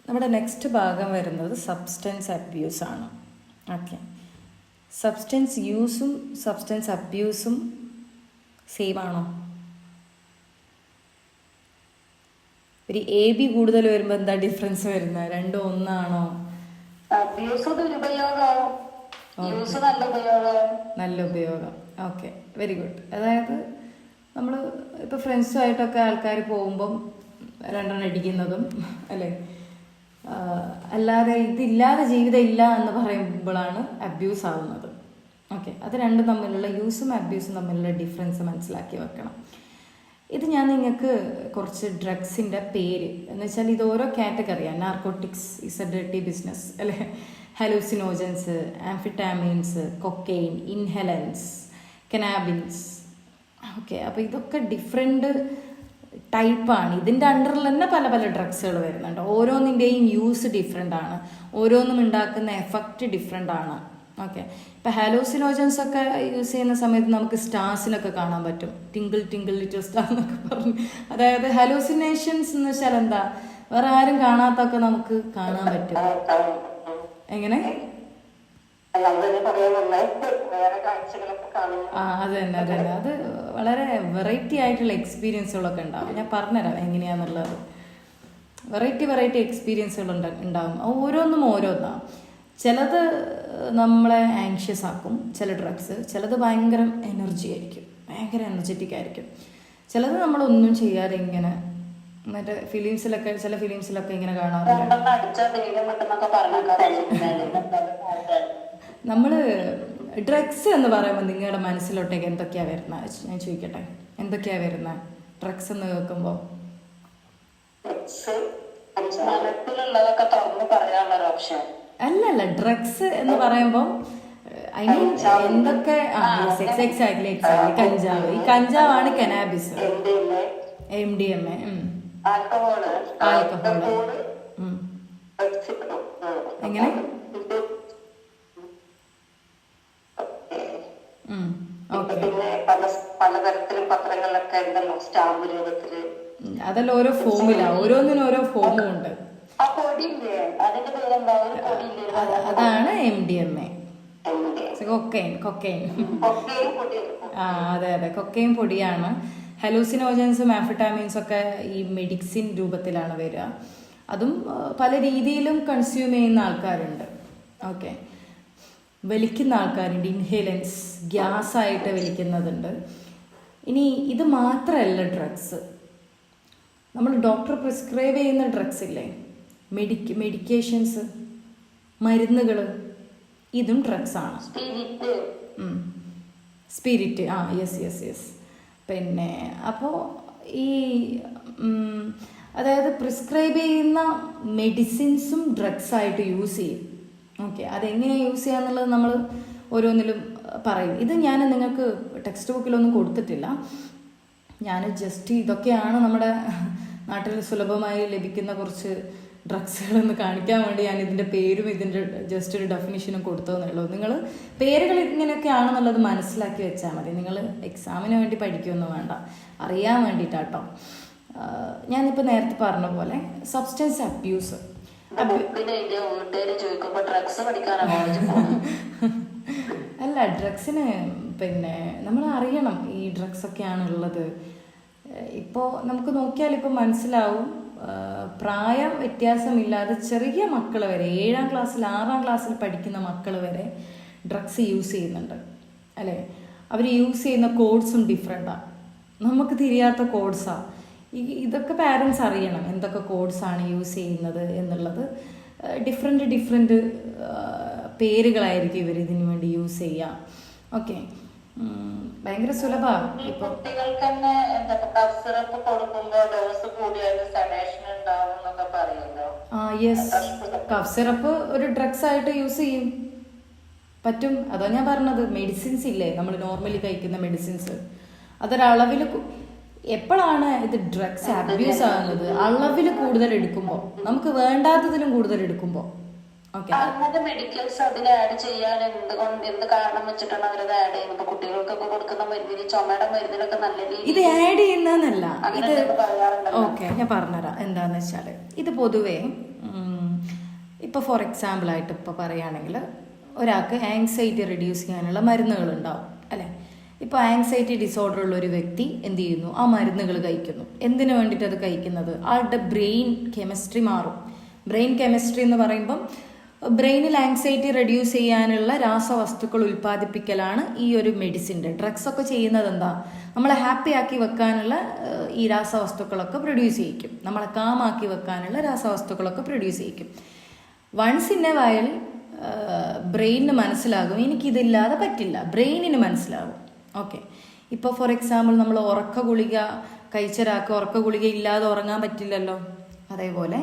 നമ്മുടെ നെക്സ്റ്റ് ഭാഗം വരുന്നത് സബ്സ്റ്റൻസ് അബ്യൂസാണ്. ഓക്കെ, സബ്സ്റ്റൻസ് യൂസും സബ്സ്റ്റൻസ് അബ്യൂസും സെയിം ആണോ? ഒരു AB കൂടുതൽ വരുമ്പോൾ എന്താ ഡിഫറൻസ് വരുന്നത്? രണ്ടും ഒന്നാണോ? നല്ല ഉപയോഗം. Okay, very good. അതായത് നമ്മൾ ഇപ്പോൾ ഫ്രണ്ട്സുമായിട്ടൊക്കെ ആൾക്കാർ പോകുമ്പം രണ്ടെണ്ണം അടിക്കുന്നതും അല്ലേ, അല്ലാതെ ഇതില്ലാതെ ജീവിതം ഇല്ല എന്ന് പറയുമ്പോഴാണ് അബ്യൂസ് ആവുന്നത്. ഓക്കെ, അത് രണ്ടും തമ്മിലുള്ള യൂസും അബ്യൂസും തമ്മിലുള്ള ഡിഫറൻസ് മനസ്സിലാക്കി വെക്കണം. ഇത് ഞാൻ നിങ്ങൾക്ക് കുറച്ച് ഡ്രഗ്സിൻ്റെ പേര് എന്ന് വെച്ചാൽ ഇത് ഓരോ കാറ്റഗറിയാണ്. Narcotics is a dirty business അല്ലേ, ഹലൂസിനോജൻസ്, ആംഫിറ്റാമിൻസ്, കൊക്കെയിൻ, ഇൻഹലൻസ്, കനാബിൻസ്. ഓക്കെ, അപ്പോൾ ഇതൊക്കെ ഡിഫറെൻറ്റ് ടൈപ്പാണ്. ഇതിൻ്റെ അണ്ടറിൽ തന്നെ പല പല ഡ്രഗ്സുകൾ വരുന്നുണ്ട്. ഓരോന്നിൻ്റെയും യൂസ് ഡിഫറെൻ്റ് ആണ്, ഓരോന്നും ഉണ്ടാക്കുന്ന എഫക്റ്റ് ഡിഫറെൻ്റ് ആണ്. ഓക്കെ, ഇപ്പം ഹാലോസിനോജൻസ് ഒക്കെ യൂസ് ചെയ്യുന്ന സമയത്ത് നമുക്ക് സ്റ്റാർസിനൊക്കെ കാണാൻ പറ്റും, ടിങ്കിൾ ടിങ്കിൾ ലിറ്റിൽ സ്റ്റാർ എന്നൊക്കെ പറഞ്ഞു. അതായത് ഹാലോസിനേഷൻസ് എന്ന് വെച്ചാൽ എന്താ, വേറെ ആരും കാണാത്തൊക്കെ നമുക്ക് കാണാൻ പറ്റും. എങ്ങനെ? അത് തന്നെ അത് വളരെ വെറൈറ്റി ആയിട്ടുള്ള എക്സ്പീരിയൻസുകളൊക്കെ ഉണ്ടാവും. ഞാൻ പറഞ്ഞുതരാം എങ്ങനെയാന്നുള്ളത്. വെറൈറ്റി എക്സ്പീരിയൻസുകൾ ഉണ്ടാവും. ഓരോന്നും ഓരോന്നാണ്. ചിലത് നമ്മളെ ആങ്ഷ്യസ് ആക്കും, ചില ഡ്രഗ്സ്. ചിലത് ഭയങ്കര എനർജി ആയിരിക്കും, ഭയങ്കര എനർജറ്റിക് ആയിരിക്കും. ചിലത് നമ്മളൊന്നും ചെയ്യാതെ ഇങ്ങനെ മറ്റേ ഫിലിംസിലൊക്കെ, ചില ഫിലിംസിലൊക്കെ ഇങ്ങനെ കാണാറുണ്ട്. നമ്മൾ ഡ്രഗ്സ് എന്ന് പറയുമ്പോൾ നിങ്ങളുടെ മനസ്സിലോട്ടേക്ക് എന്തൊക്കെയാണ് വരുന്നത്? ഞാൻ ചോദിക്കട്ടെ, എന്തൊക്കെയാണ് വരുന്നത് ഡ്രഗ്സ് എന്ന് കേൾക്കുമ്പോൾ? അല്ലല്ല, ഡ്രഗ്സ് എന്ന് പറയുമ്പോൾ ഐ മീൻ എന്തൊക്കെ? എക്സാക്ട്ലി കഞ്ചാവ്. ഈ കഞ്ചാവാണ് കനാബിസ്, MDMA, ആൽക്കഹോള്. എങ്ങനെ? അതെല്ലാം ഓരോ ഫോമിലാണ്, ഓരോന്നിനും ഓരോ ഫോമും ഉണ്ട്. അതാണ് MDMA, കൊക്കെയിൻ. അതെ, കൊക്കെയിൻ പൊടിയാണ്. ഹലൂസിനോജൻസും ആംഫിറ്റാമിൻസും ഒക്കെ ഈ മെഡിസിൻ രൂപത്തിലാണ് വരിക. അതും പല രീതിയിലും കൺസ്യൂം ചെയ്യുന്ന ആൾക്കാരുണ്ട്. ഓക്കെ, വലിക്കുന്ന ആൾക്കാരുണ്ട്, ഇൻഹേലൻസ്, ഗ്യാസായിട്ട് വലിക്കുന്നതുണ്ട്. ഇനി ഇത് മാത്രമല്ല ഡ്രഗ്സ്, നമ്മൾ ഡോക്ടർ പ്രിസ്ക്രൈബ് ചെയ്യുന്ന ഡ്രഗ്സ് ഇല്ലേ, മെഡിക്കേഷൻസ്, മരുന്നുകൾ, ഇതും ഡ്രഗ്സാണ്. Spirit, yes. പിന്നെ അപ്പോൾ ഈ അതായത് പ്രിസ്ക്രൈബ് ചെയ്യുന്ന മെഡിസിൻസും ഡ്രഗ്സായിട്ട് യൂസ് ചെയ്യും. ഓക്കെ, അതെങ്ങനെ യൂസ് ചെയ്യാന്നുള്ളത് നമ്മൾ ഓരോന്നിലും പറയും. ഇത് ഞാൻ നിങ്ങൾക്ക് ടെക്സ്റ്റ് ബുക്കിലൊന്നും കൊടുത്തിട്ടില്ല. ഞാൻ ജസ്റ്റ് ഇതൊക്കെയാണ് നമ്മുടെ നാട്ടിൽ സുലഭമായി ലഭിക്കുന്ന കുറച്ച് ഡ്രഗ്സുകളെന്ന് കാണിക്കാൻ വേണ്ടി ഞാൻ ഇതിൻ്റെ പേരും ഇതിൻ്റെ ജസ്റ്റ് ഒരു ഡെഫിനിഷനും കൊടുത്തതെന്നേ ഉള്ളൂ. നിങ്ങൾ പേരുകൾ ഇങ്ങനെയൊക്കെ ആണെന്നുള്ളത് മനസ്സിലാക്കി വെച്ചാൽ മതി. നിങ്ങൾ എക്സാമിന് വേണ്ടി പഠിക്കുകയൊന്നും വേണ്ട, അറിയാൻ വേണ്ടിയിട്ടാട്ടോ. ഞാനിപ്പോൾ നേരത്തെ പറഞ്ഞ പോലെ സബ്സ്റ്റൻസ് അബ്യൂസ്. അല്ല, ഡ്രഗ്സിന് പിന്നെ നമ്മൾ അറിയണം ഈ ഡ്രഗ്സൊക്കെയാണ് ഉള്ളത്. ഇപ്പോൾ നമുക്ക് നോക്കിയാൽ ഇപ്പോൾ മനസ്സിലാവും, പ്രായം വ്യത്യാസമില്ലാതെ ചെറിയ മക്കൾ വരെ, 7ാം ക്ലാസ്സിൽ 6ാം ക്ലാസ്സിൽ പഠിക്കുന്ന മക്കൾ വരെ ഡ്രഗ്സ് യൂസ് ചെയ്യുന്നുണ്ട് അല്ലേ. അവർ യൂസ് ചെയ്യുന്ന കോഡ്സും ഡിഫറെൻറ്റാണ്, നമുക്ക് തിരിയാത്ത കോഡ്സാണ്. ഇതൊക്കെ പാരൻസ് അറിയണം, എന്തൊക്കെ കോഡ്സാണ് യൂസ് ചെയ്യുന്നത് എന്നുള്ളത്. ഡിഫറെൻറ്റ് പേരുകളായിരിക്കും ഇവർ ഇതിനു വേണ്ടി യൂസ് ചെയ്യുക. ഓക്കെ, ഭയങ്കര സുലഭമാണ്. ഇപ്പൊ യെസ്, കഫ് സിറപ്പ് ഒരു ഡ്രഗ്സ് ആയിട്ട് യൂസ് ചെയ്യും പറ്റും. അതോ ഞാൻ പറഞ്ഞത് മെഡിസിൻസ് ഇല്ലേ, നമ്മൾ നോർമലി കഴിക്കുന്ന മെഡിസിൻസ്, അതൊരളവിൽ. എപ്പോഴാണ് ഇത് ഡ്രഗ്സ് അബ്യൂസ് ആകുന്നത്? അളവിൽ കൂടുതൽ എടുക്കുമ്പോൾ, നമുക്ക് വേണ്ടാത്തതിലും കൂടുതൽ എടുക്കുമ്പോൾ. മെഡിക്കൽസ് അതിൽ ആഡ് ചെയ്യാൻ എന്ത് കാരണം വെച്ചിട്ടാണ് അവരത് ആഡ് ചെയ്യുന്നത്? കുട്ടികൾക്കൊക്കെ കൊടുക്കുന്ന മരുന്നിന്, ചുമയുടെ മരുന്നിലൊക്കെ നല്ല രീതിയിൽ ഇത് ആഡ് ചെയ്യുന്നതല്ല ഇത്. ഓക്കെ, ഞാൻ പറഞ്ഞുതരാം എന്താന്ന് വെച്ചാല്, ഇത് പൊതുവേ ഇപ്പോൾ ഫോർ എക്സാമ്പിളായിട്ട് ഇപ്പോൾ പറയുകയാണെങ്കിൽ ഒരാൾക്ക് ആങ്സൈറ്റി റെഡ്യൂസ് ചെയ്യാനുള്ള മരുന്നുകളുണ്ടാവും അല്ലേ. ഇപ്പോൾ ആങ്സൈറ്റി ഡിസോർഡർ ഉള്ള ഒരു വ്യക്തി എന്ത് ചെയ്യുന്നു, ആ മരുന്നുകൾ കഴിക്കുന്നു. എന്തിനു വേണ്ടിയിട്ട് അത് കഴിക്കുന്നത്? ആളുടെ ബ്രെയിൻ കെമിസ്ട്രി മാറും. ബ്രെയിൻ കെമിസ്ട്രി എന്ന് പറയുമ്പം ബ്രെയിനിൽ ആങ്സൈറ്റി റെഡ്യൂസ് ചെയ്യാനുള്ള രാസവസ്തുക്കൾ ഉൽപ്പാദിപ്പിക്കലാണ് ഈ ഒരു മെഡിസിൻ്റെ. ഡ്രഗ്സ് ഒക്കെ ചെയ്യുന്നത് എന്താ, നമ്മളെ ഹാപ്പി ആക്കി വെക്കാനുള്ള ഈ രാസവസ്തുക്കളൊക്കെ പ്രൊഡ്യൂസ് ചെയ്യിക്കും, നമ്മളെ കാമാക്കി വെക്കാനുള്ള രാസവസ്തുക്കളൊക്കെ പ്രൊഡ്യൂസ് ചെയ്യിക്കും. വൺസ് ഇൻ എ വയൽ ബ്രെയിനിന് മനസ്സിലാകും എനിക്കിതില്ലാതെ പറ്റില്ല, ബ്രെയിനിന് മനസ്സിലാകും. ഓക്കെ, ഇപ്പോൾ ഫോർ എക്സാമ്പിൾ നമ്മൾ ഉറക്ക ഗുളിക കഴിച്ചൊരാൾക്ക് ഉറക്ക ഗുളിക ഇല്ലാതെ ഉറങ്ങാൻ പറ്റില്ലല്ലോ. അതേപോലെ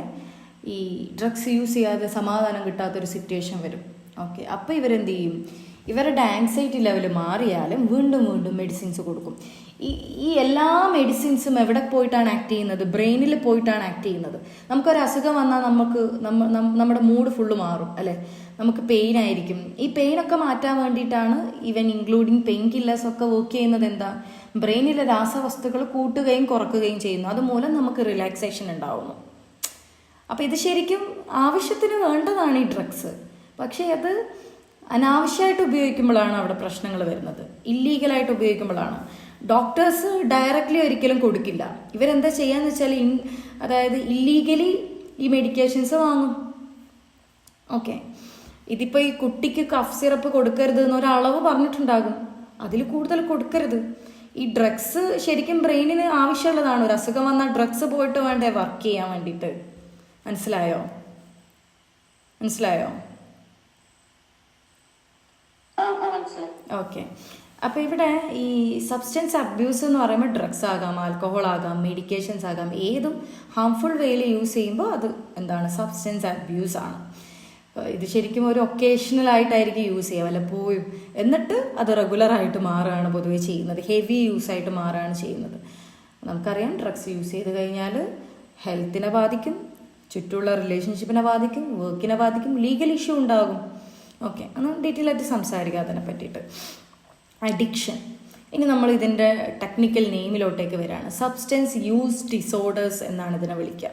ഈ ഡ്രഗ്സ് യൂസ് ചെയ്യാതെ സമാധാനം കിട്ടാത്തൊരു സിറ്റുവേഷൻ വരും. ഓക്കെ, അപ്പോൾ ഇവരെന്ത് ചെയ്യും, ഇവരുടെ ആങ്സൈറ്റി ലെവൽ മാറിയാലും വീണ്ടും വീണ്ടും മെഡിസിൻസ് കൊടുക്കും. ഈ എല്ലാ മെഡിസിൻസും എവിടെ പോയിട്ടാണ് ആക്ട് ചെയ്യുന്നത്? ബ്രെയിനിൽ പോയിട്ടാണ് ആക്ട് ചെയ്യുന്നത്. നമുക്കൊരു അസുഖം വന്നാൽ നമ്മുടെ മൂഡ് ഫുള്ള് മാറും അല്ലേ. നമുക്ക് പെയിൻ ആയിരിക്കും. ഈ പെയിനൊക്കെ മാറ്റാൻ വേണ്ടിയിട്ടാണ് ഈവൻ ഇൻക്ലൂഡിങ് പെയിൻ കില്ലേഴ്സ് ഒക്കെ വർക്ക് ചെയ്യുന്നത്. എന്താ, ബ്രെയിനിലെ രാസവസ്തുക്കൾ കൂട്ടുകയും കുറക്കുകയും ചെയ്യുന്നു. അതുമൂലം നമുക്ക് റിലാക്സേഷൻ ഉണ്ടാവുന്നു. അപ്പോൾ ഇത് ശരിക്കും ആവശ്യത്തിന് വേണ്ടതാണ് ഈ ഡ്രഗ്സ്. പക്ഷേ അത് അനാവശ്യമായിട്ട് ഉപയോഗിക്കുമ്പോഴാണ് അവിടെ പ്രശ്നങ്ങൾ വരുന്നത്. ഇല്ലീഗലായിട്ട് ഉപയോഗിക്കുമ്പോഴാണ്. ഡോക്ടേഴ്സ് ഡയറക്റ്റ്ലി ഒരിക്കലും കൊടുക്കില്ല. ഇവരെന്താ ചെയ്യാന്ന് വെച്ചാൽ അതായത് ഇല്ലീഗലി ഈ മെഡിക്കേഷൻസ് വാങ്ങും. ഓക്കെ, ഇതിപ്പോൾ ഈ കുട്ടിക്ക് കഫ് സിറപ്പ് കൊടുക്കരുത് എന്നൊരളവ് പറഞ്ഞിട്ടുണ്ടാകും, അതിൽ കൂടുതൽ കൊടുക്കരുത്. ഈ ഡ്രഗ്സ് ശരിക്കും ബ്രെയിനിന് ആവശ്യമുള്ളതാണ്. ഒരു അസുഖം വന്നാൽ ഡ്രഗ്സ് പോയിട്ട് വേണ്ടേ വർക്ക് ചെയ്യാൻ വേണ്ടിയിട്ട്. മനസ്സിലായോ? ഓക്കെ, അപ്പോൾ ഇവിടെ ഈ സബ്സ്റ്റൻസ് അബ്യൂസ് എന്ന് പറയുമ്പോൾ ഡ്രഗ്സ് ആകാം, ആൽക്കഹോൾ ആകാം, മെഡിക്കേഷൻസ് ആകാം, ഏതും ഹാംഫുൾ വേയിൽ യൂസ് ചെയ്യുമ്പോൾ അത് എന്താണ്, സബ്സ്റ്റൻസ് അബ്യൂസ് ആണ്. ഇത് ശരിക്കും ഒരു ഒക്കേഷണൽ ആയിട്ടായിരിക്കും യൂസ് ചെയ്യുക, വല്ലപ്പോഴും. എന്നിട്ട് അത് റെഗുലറായിട്ട് മാറുകയാണ് പൊതുവെ ചെയ്യുന്നത്, ഹെവി യൂസായിട്ട് മാറുകയാണ് ചെയ്യുന്നത്. നമുക്കറിയാം ഡ്രഗ്സ് യൂസ് ചെയ്ത് കഴിഞ്ഞാൽ ഹെൽത്തിനെ ബാധിക്കും, ചുറ്റുമുള്ള റിലേഷൻഷിപ്പിനെ ബാധിക്കും, വർക്കിനെ ബാധിക്കും, ലീഗൽ ഇഷ്യൂ ഉണ്ടാകും. ഓക്കെ, അന്ന് ഡീറ്റെയിൽ ആയിട്ട് സംസാരിക്കാം അതിനെ പറ്റിയിട്ട്. അഡിക്ഷൻ. ഇനി നമ്മൾ ഇതിൻ്റെ ടെക്നിക്കൽ നെയിമിലോട്ടേക്ക് വരികയാണ്. സബ്സ്റ്റൻസ് യൂസ് ഡിസോർഡേഴ്സ് എന്നാണ് ഇതിനെ വിളിക്കുക.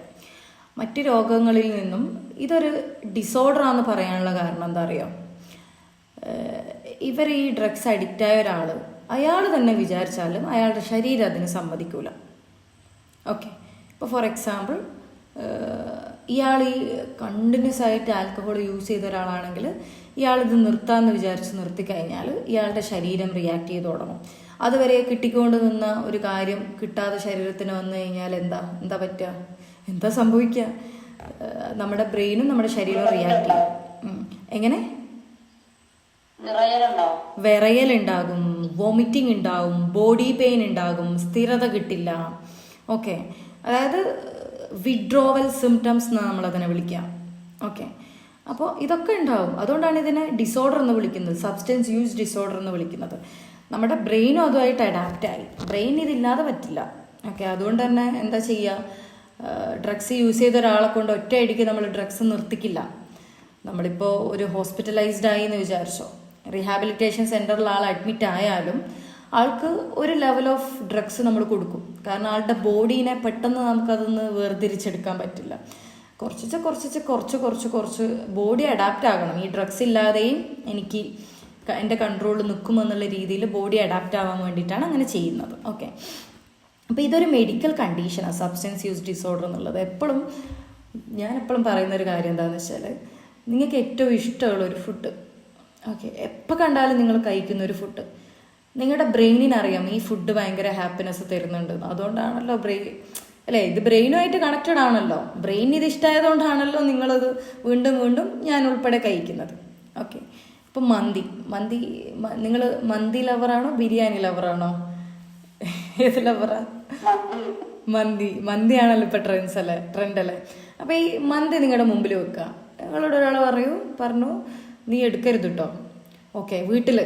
മറ്റ് രോഗങ്ങളിൽ നിന്നും ഇതൊരു ഡിസോർഡറാണെന്ന് പറയാനുള്ള കാരണം എന്താ അറിയോ? ഇവർ ഈ ഡ്രഗ്സ് അഡിക്റ്റായ ഒരാൾ അയാൾ തന്നെ വിചാരിച്ചാലും അയാളുടെ ശരീരം അതിന് സമ്മതിക്കൂല. ഓക്കെ, ഇപ്പോൾ ഫോർ എക്സാമ്പിൾ ഇയാൾ ഈ കണ്ടിന്യൂസ് ആയിട്ട് ആൽക്കഹോൾ യൂസ് ചെയ്ത ഒരാളാണെങ്കിൽ ഇയാളിത് നിർത്താമെന്ന് വിചാരിച്ച് നിർത്തിക്കഴിഞ്ഞാൽ ഇയാളുടെ ശരീരം റിയാക്ട് ചെയ്ത് തുടങ്ങും. അതുവരെ കിട്ടിക്കൊണ്ട് നിന്ന ഒരു കാര്യം കിട്ടാതെ ശരീരത്തിന് വന്നു കഴിഞ്ഞാൽ എന്താ പറ്റുക, എന്താ സംഭവിക്കുക? നമ്മുടെ ബ്രെയിനും നമ്മുടെ ശരീരവും റിയാക്ട് ചെയ്യും. എങ്ങനെ? വിറയലുണ്ടാകും, വോമിറ്റിംഗ് ഉണ്ടാകും, ബോഡി പെയിൻ ഉണ്ടാകും, സ്ഥിരത കിട്ടില്ല. ഓക്കെ, അതായത് വിഡ്രോവൽ സിംറ്റംസ് എന്നാണ് നമ്മളതിനെ വിളിക്കുക. ഓക്കെ, അപ്പോൾ ഇതൊക്കെ ഉണ്ടാവും. അതുകൊണ്ടാണ് ഇതിനെ ഡിസോർഡർ എന്ന് വിളിക്കുന്നത്, സബ്സ്റ്റൻസ് യൂസ് ഡിസോർഡർ എന്ന് വിളിക്കുന്നത്. നമ്മുടെ ബ്രെയിനും അതുമായിട്ട് അഡാപ്റ്റായി. ബ്രെയിൻ ഇതില്ലാതെ പറ്റില്ല. ഓക്കെ, അതുകൊണ്ട് തന്നെ എന്താ ചെയ്യുക, ഡ്രഗ്സ് യൂസ് ചെയ്ത ഒരാളെ കൊണ്ട് ഒറ്റയടിക്ക് നമ്മൾ ഡ്രഗ്സ് നിർത്തിക്കില്ല. നമ്മളിപ്പോൾ ഒരു ഹോസ്പിറ്റലൈസ്ഡ് ആയി എന്ന് വിചാരിച്ചോ, റീഹാബിലിറ്റേഷൻ സെൻറ്ററിൽ ആൾ അഡ്മിറ്റ് ആയാലും ആൾക്ക് ഒരു ലെവൽ ഓഫ് ഡ്രഗ്സ് നമ്മൾ കൊടുക്കും. കാരണം ആളുടെ ബോഡീനെ പെട്ടെന്ന് നമുക്കതൊന്ന് വേർതിരിച്ചെടുക്കാൻ പറ്റില്ല. കുറച്ച് ബോഡി അഡാപ്റ്റ് ആകണം. ഈ ഡ്രഗ്സ് ഇല്ലാതെയും എനിക്ക് എൻ്റെ കൺട്രോളിൽ നിൽക്കുമെന്നുള്ള രീതിയിൽ ബോഡി അഡാപ്റ്റ് ആവാൻ വേണ്ടിയിട്ടാണ് അങ്ങനെ ചെയ്യുന്നത്. ഓക്കെ, അപ്പോൾ ഇതൊരു മെഡിക്കൽ കണ്ടീഷനാണ് സബ്സ്റ്റൻസ് യൂസ് ഡിസോർഡർ എന്നുള്ളത്. ഞാൻ എപ്പോഴും പറയുന്നൊരു കാര്യം എന്താണെന്ന് വെച്ചാൽ, നിങ്ങൾക്ക് ഏറ്റവും ഇഷ്ടമുള്ളൊരു ഫുഡ്, ഓക്കെ, എപ്പോൾ കണ്ടാലും നിങ്ങൾ കഴിക്കുന്നൊരു ഫുഡ്, നിങ്ങളുടെ ബ്രെയിനിനറിയാം ഈ ഫുഡ് ഭയങ്കര ഹാപ്പിനെസ് തരുന്നുണ്ട്. അതുകൊണ്ടാണല്ലോ അല്ലേ, ഇത് ബ്രെയിനുമായിട്ട് കണക്റ്റഡ് ആണല്ലോ. ബ്രെയിൻ ഇത് ഇഷ്ടമായതുകൊണ്ടാണല്ലോ നിങ്ങളത് വീണ്ടും വീണ്ടും ഞാൻ ഉൾപ്പെടെ കഴിക്കുന്നത്. ഓക്കെ, ഇപ്പം നിങ്ങൾ മന്തി ലവറാണോ ബിരിയാണി ലവറാണോ? ഏത് ലവറാ? മന്തിയാണല്ലോ ഇപ്പം ട്രെൻഡ് അല്ലേ. അപ്പം ഈ മന്തി നിങ്ങളുടെ മുമ്പിൽ വെക്കുക. നിങ്ങളോട് ഒരാൾ പറഞ്ഞു നീ എടുക്കരുത് കേട്ടോ. ഓക്കെ, വീട്ടിൽ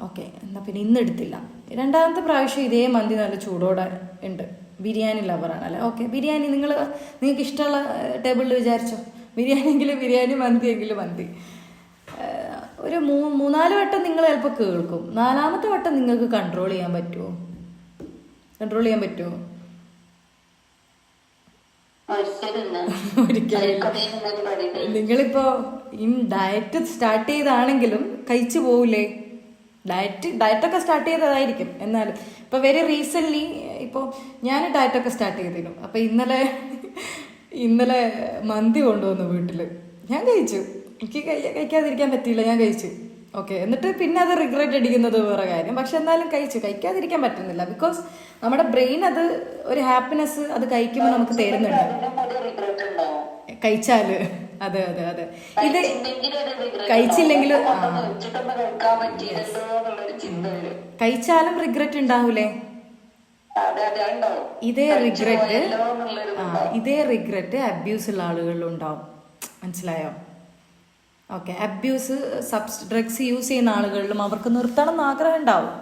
ഓക്കെ, എന്നാൽ പിന്നെ ഇന്ന് എടുത്തില്ല. രണ്ടാമത്തെ പ്രാവശ്യം ഇതേ മന്തി നല്ല ചൂടോടെ ഉണ്ട്. ബിരിയാണി ലവറാണല്ലേ. ഓക്കെ, ബിരിയാണി നിങ്ങൾക്ക് ഇഷ്ടമുള്ള ടേബിളിൽ വിചാരിച്ചോ. ബിരിയാണി എങ്കിലും ബിരിയാണി, മന്തി എങ്കിലും മന്തി. ഒരു 3-4 വട്ടം നിങ്ങൾ ചിലപ്പോൾ കേൾക്കും. 4ാമത്തെ വട്ടം നിങ്ങൾക്ക് കൺട്രോൾ ചെയ്യാൻ പറ്റുമോ? ഒരിക്കലും നിങ്ങളിപ്പോ ഈ ഡയറ്റ് സ്റ്റാർട്ട് ചെയ്താണെങ്കിലും കഴിച്ചു പോവില്ലേ? ഡയറ്റൊക്കെ സ്റ്റാർട്ട് ചെയ്തതായിരിക്കും. എന്നാലും ഇപ്പൊ വെരി റീസെന്റ് ഇപ്പോൾ ഞാൻ ഡയറ്റൊക്കെ സ്റ്റാർട്ട് ചെയ്തിരുന്നു. അപ്പൊ ഇന്നലെ മന്തി കൊണ്ടുവന്നു വീട്ടില്. ഞാൻ കഴിച്ചു. എനിക്ക് കഴിക്കാതിരിക്കാൻ പറ്റിയില്ല, ഞാൻ കഴിച്ചു. ഓക്കെ, എന്നിട്ട് പിന്നെ അത് റിഗ്രറ്റ് അടിക്കുന്നത് വേറെ കാര്യം. പക്ഷെ എന്നാലും കഴിക്കാതിരിക്കാൻ പറ്റുന്നില്ല. ബിക്കോസ് നമ്മുടെ ബ്രെയിൻ അത് ഒരു ഹാപ്പിനെസ് അത് കഴിക്കുമ്പോൾ നമുക്ക് തരുന്നുണ്ട്. കഴിച്ചാല് അതെ അതെ അതെ, ഇത് കഴിച്ചില്ലെങ്കിൽ കഴിച്ചാലും റിഗ്രറ്റ് ഉണ്ടാവൂലേ? ഇതേ റിഗ്രറ്റ് അബ്യൂസ് ഉള്ള ആളുകളിലും ഉണ്ടാവും. മനസ്സിലായോ? ഓക്കെ, അബ്യൂസ് ഡ്രഗ്സ് യൂസ് ചെയ്യുന്ന ആളുകളിലും അവർക്ക് നിർത്തണം എന്ന് ആഗ്രഹം ഉണ്ടാവും,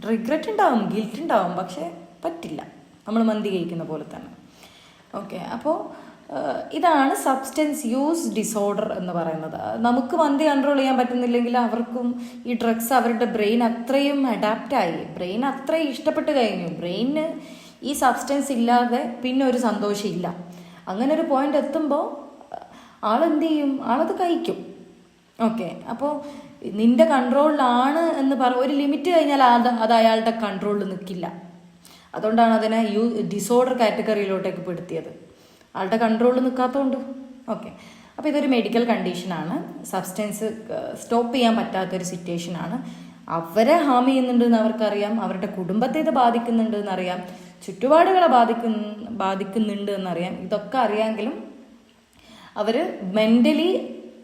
റിഗ്രറ്റ് ഉണ്ടാവും, ഗിൽറ്റ് ഉണ്ടാവും. പക്ഷെ പറ്റില്ല, നമ്മൾ മന്തി കഴിക്കുന്ന പോലെ തന്നെ. ഓക്കെ, അപ്പോൾ ഇതാണ് സബ്സ്റ്റൻസ് യൂസ് ഡിസോർഡർ എന്ന് പറയുന്നത്. നമുക്ക് മന്തി കൺട്രോൾ ചെയ്യാൻ പറ്റുന്നില്ലെങ്കിൽ അവർക്കും ഈ ഡ്രഗ്സ് അവരുടെ ബ്രെയിൻ അത്രയും അഡാപ്റ്റായി, ബ്രെയിൻ അത്രയും ഇഷ്ടപ്പെട്ട് കഴിഞ്ഞു. ബ്രെയിന് ഈ സബ്സ്റ്റൻസ് ഇല്ലാതെ പിന്നെ ഒരു സന്തോഷമില്ല. അങ്ങനെ ഒരു പോയിന്റ് എത്തുമ്പോൾ ആളെന്ത് ചെയ്യും? ആളത് കഴിക്കും. ഓക്കെ, അപ്പോൾ നിന്റെ കൺട്രോളിലാണ് എന്ന് ഒരു ലിമിറ്റ് കഴിഞ്ഞാൽ അത് അയാളുടെ കൺട്രോളിൽ നിൽക്കില്ല. അതുകൊണ്ടാണ് അതിനെ ഡിസോർഡർ കാറ്റഗറിയിലോട്ടേക്ക് പെടുത്തിയത്, ആളുടെ കൺട്രോളിൽ നിൽക്കാത്തതുകൊണ്ട്. ഓക്കെ, അപ്പോൾ ഇതൊരു മെഡിക്കൽ കണ്ടീഷനാണ്. സബ്സ്റ്റൻസ് സ്റ്റോപ്പ് ചെയ്യാൻ പറ്റാത്തൊരു സിറ്റുവേഷനാണ്. അവരെ ഹാം ചെയ്യുന്നുണ്ടെന്ന് അവർക്കറിയാം, അവരുടെ കുടുംബത്തെ ഇത് ബാധിക്കുന്നുണ്ട് എന്നറിയാം, ചുറ്റുപാടുകളെ ബാധിക്കുന്നുണ്ട് എന്നറിയാം. ഇതൊക്കെ അറിയാമെങ്കിലും അവർ മെൻ്റലി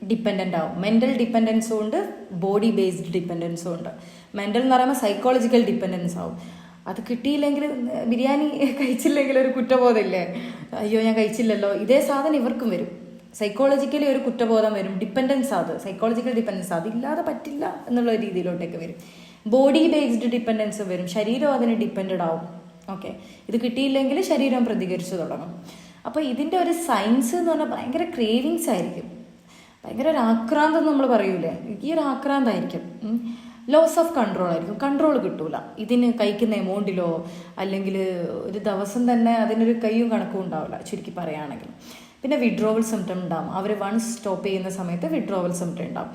ഡിപ്പെൻഡൻ്റ് ആവും. മെൻ്റൽ ഡിപ്പെൻഡൻസും ഉണ്ട്, ബോഡി ബേസ്ഡ് ഡിപ്പെൻഡൻസും ഉണ്ട്. മെൻ്റൽ എന്ന് പറയുമ്പോൾ സൈക്കോളജിക്കൽ ഡിപ്പെൻഡൻസ് ആവും. അത് കിട്ടിയില്ലെങ്കിൽ, ബിരിയാണി കഴിച്ചില്ലെങ്കിൽ ഒരു കുറ്റബോധമില്ലേ? അയ്യോ ഞാൻ കഴിച്ചില്ലല്ലോ. ഇതേ സാധനം ഇവർക്കും വരും. സൈക്കോളജിക്കലി ഒരു കുറ്റബോധം വരും. ഡിപ്പെൻഡൻസ്, അത് സൈക്കോളജിക്കൽ ഡിപ്പെൻഡൻസ്, അതില്ലാതെ പറ്റില്ല എന്നുള്ള രീതിയിലോട്ടേക്ക് വരും. ബോഡി ബേസ്ഡ് ഡിപ്പെൻഡൻസ് വരും, ശരീരം അതിന് ഡിപ്പെൻഡഡ് ആവും. ഓക്കെ, ഇത് കിട്ടിയില്ലെങ്കിൽ ശരീരം പ്രതികരിച്ചു തുടങ്ങും. അപ്പോൾ ഇതിൻ്റെ ഒരു സയൻസ് എന്ന് പറഞ്ഞാൽ ഭയങ്കര ക്രേവിങ്സ് ആയിരിക്കും, ഭയങ്കര ഒരു ആക്രാന്തം നമ്മൾ പറയൂലേ, ഈ ഒരു ആക്രാന്തമായിരിക്കും. ലോസ് ഓഫ് കൺട്രോൾ ആയിരിക്കും, കൺട്രോൾ കിട്ടൂല ഇതിന് കഴിക്കുന്ന എമൗണ്ടിലോ, അല്ലെങ്കിൽ ഒരു ദിവസം തന്നെ അതിനൊരു കയ്യും കണക്കും ഉണ്ടാവില്ല, ചുരുക്കി പറയുകയാണെങ്കിൽ. പിന്നെ വിഡ്രോവൽ സിംറ്റം ഉണ്ടാവും. അവർ വൺസ് സ്റ്റോപ്പ് ചെയ്യുന്ന സമയത്ത് വിഡ്രോവൽ സിംറ്റം ഉണ്ടാവും.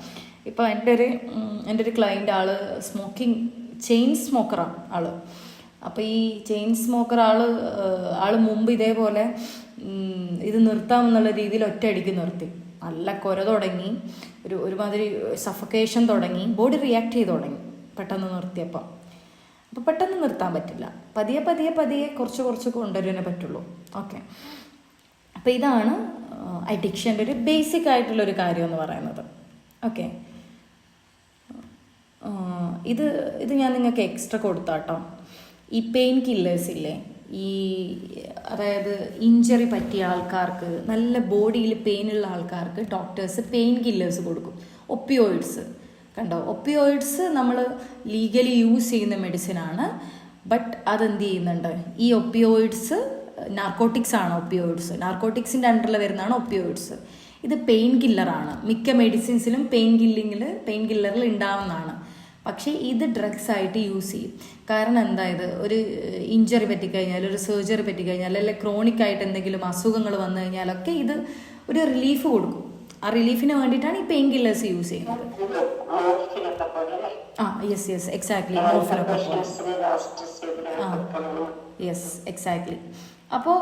ഇപ്പോൾ എൻ്റെ ഒരു ക്ലയൻ്റ് ചെയിൻ സ്മോക്കറാണ് ആള്. അപ്പോൾ ഈ ചെയിൻ സ്മോക്കർ ആള് മുമ്പ് ഇതേപോലെ ഇത് നിർത്താമെന്നുള്ള രീതിയിൽ ഒറ്റയടിക്ക് നിർത്തി. നല്ല കുര തുടങ്ങി, ഒരുമാതിരി സഫക്കേഷൻ തുടങ്ങി, ബോഡി റിയാക്ട് ചെയ്ത് തുടങ്ങി പെട്ടെന്ന് നിർത്തിയപ്പോൾ. അപ്പോൾ പെട്ടെന്ന് നിർത്താൻ പറ്റില്ല, പതിയെ കുറച്ച് കൊണ്ടുവരാനേ പറ്റുള്ളൂ. ഓക്കെ, അപ്പോൾ ഇതാണ് അഡിക്ഷൻ്റെ ഒരു ബേസിക് ആയിട്ടുള്ളൊരു കാര്യം എന്ന് പറയുന്നത്. ഓക്കെ, ഇത് ഞാൻ നിങ്ങൾക്ക് എക്സ്ട്രാ കൊടുത്താട്ടോ. ഈ പെയിൻ കില്ലേഴ്സ് ഇല്ലേ, അതായത് ഇഞ്ചറി പറ്റിയ ആൾക്കാർക്ക്, നല്ല ബോഡിയിൽ പെയിനുള്ള ആൾക്കാർക്ക് ഡോക്ടേഴ്സ് പെയിൻ കില്ലേഴ്സ് കൊടുക്കും. ഒപ്പിയോയിഡ്സ് കണ്ടോ, ഒപ്പിയോയിഡ്സ് നമ്മൾ ലീഗലി യൂസ് ചെയ്യുന്ന മെഡിസിനാണ്. ബട്ട് അതെന്ത് ചെയ്യുന്നുണ്ട്, ഈ ഒപ്പിയോയിഡ്സ് നാർക്കോട്ടിക്സ് ആണ്. നാർക്കോട്ടിക്സിൻ്റെ അണ്ടറിൽ വരുന്നതാണ് ഒപ്പിയോയിഡ്സ്. ഇത് പെയിൻ കില്ലറാണ്. മിക്ക മെഡിസിൻസിലും പെയിൻ കില്ലറിൽ ഉണ്ടാവുന്നതാണ്. പക്ഷേ ഇത് ഡ്രഗ്സ് ആയിട്ട് യൂസ് ചെയ്യും. കാരണം എന്തായത്, ഒരു ഇഞ്ചറി പറ്റിക്കഴിഞ്ഞാൽ, ഒരു സർജറി പറ്റിക്കഴിഞ്ഞാൽ, അല്ലെങ്കിൽ ക്രോണിക് ആയിട്ട് എന്തെങ്കിലും അസുഖങ്ങൾ വന്നു കഴിഞ്ഞാലൊക്കെ ഇത് ഒരു റിലീഫ് കൊടുക്കും. ആ റിലീഫിന് വേണ്ടിയിട്ടാണ് ഈ പെയിൻ കില്ലേഴ്സ് യൂസ് ചെയ്യുന്നത്. യെസ് എക്സാക്ട്ലി, മോർഫിനൊക്കെ പോലെ. Yes exactly. അപ്പോൾ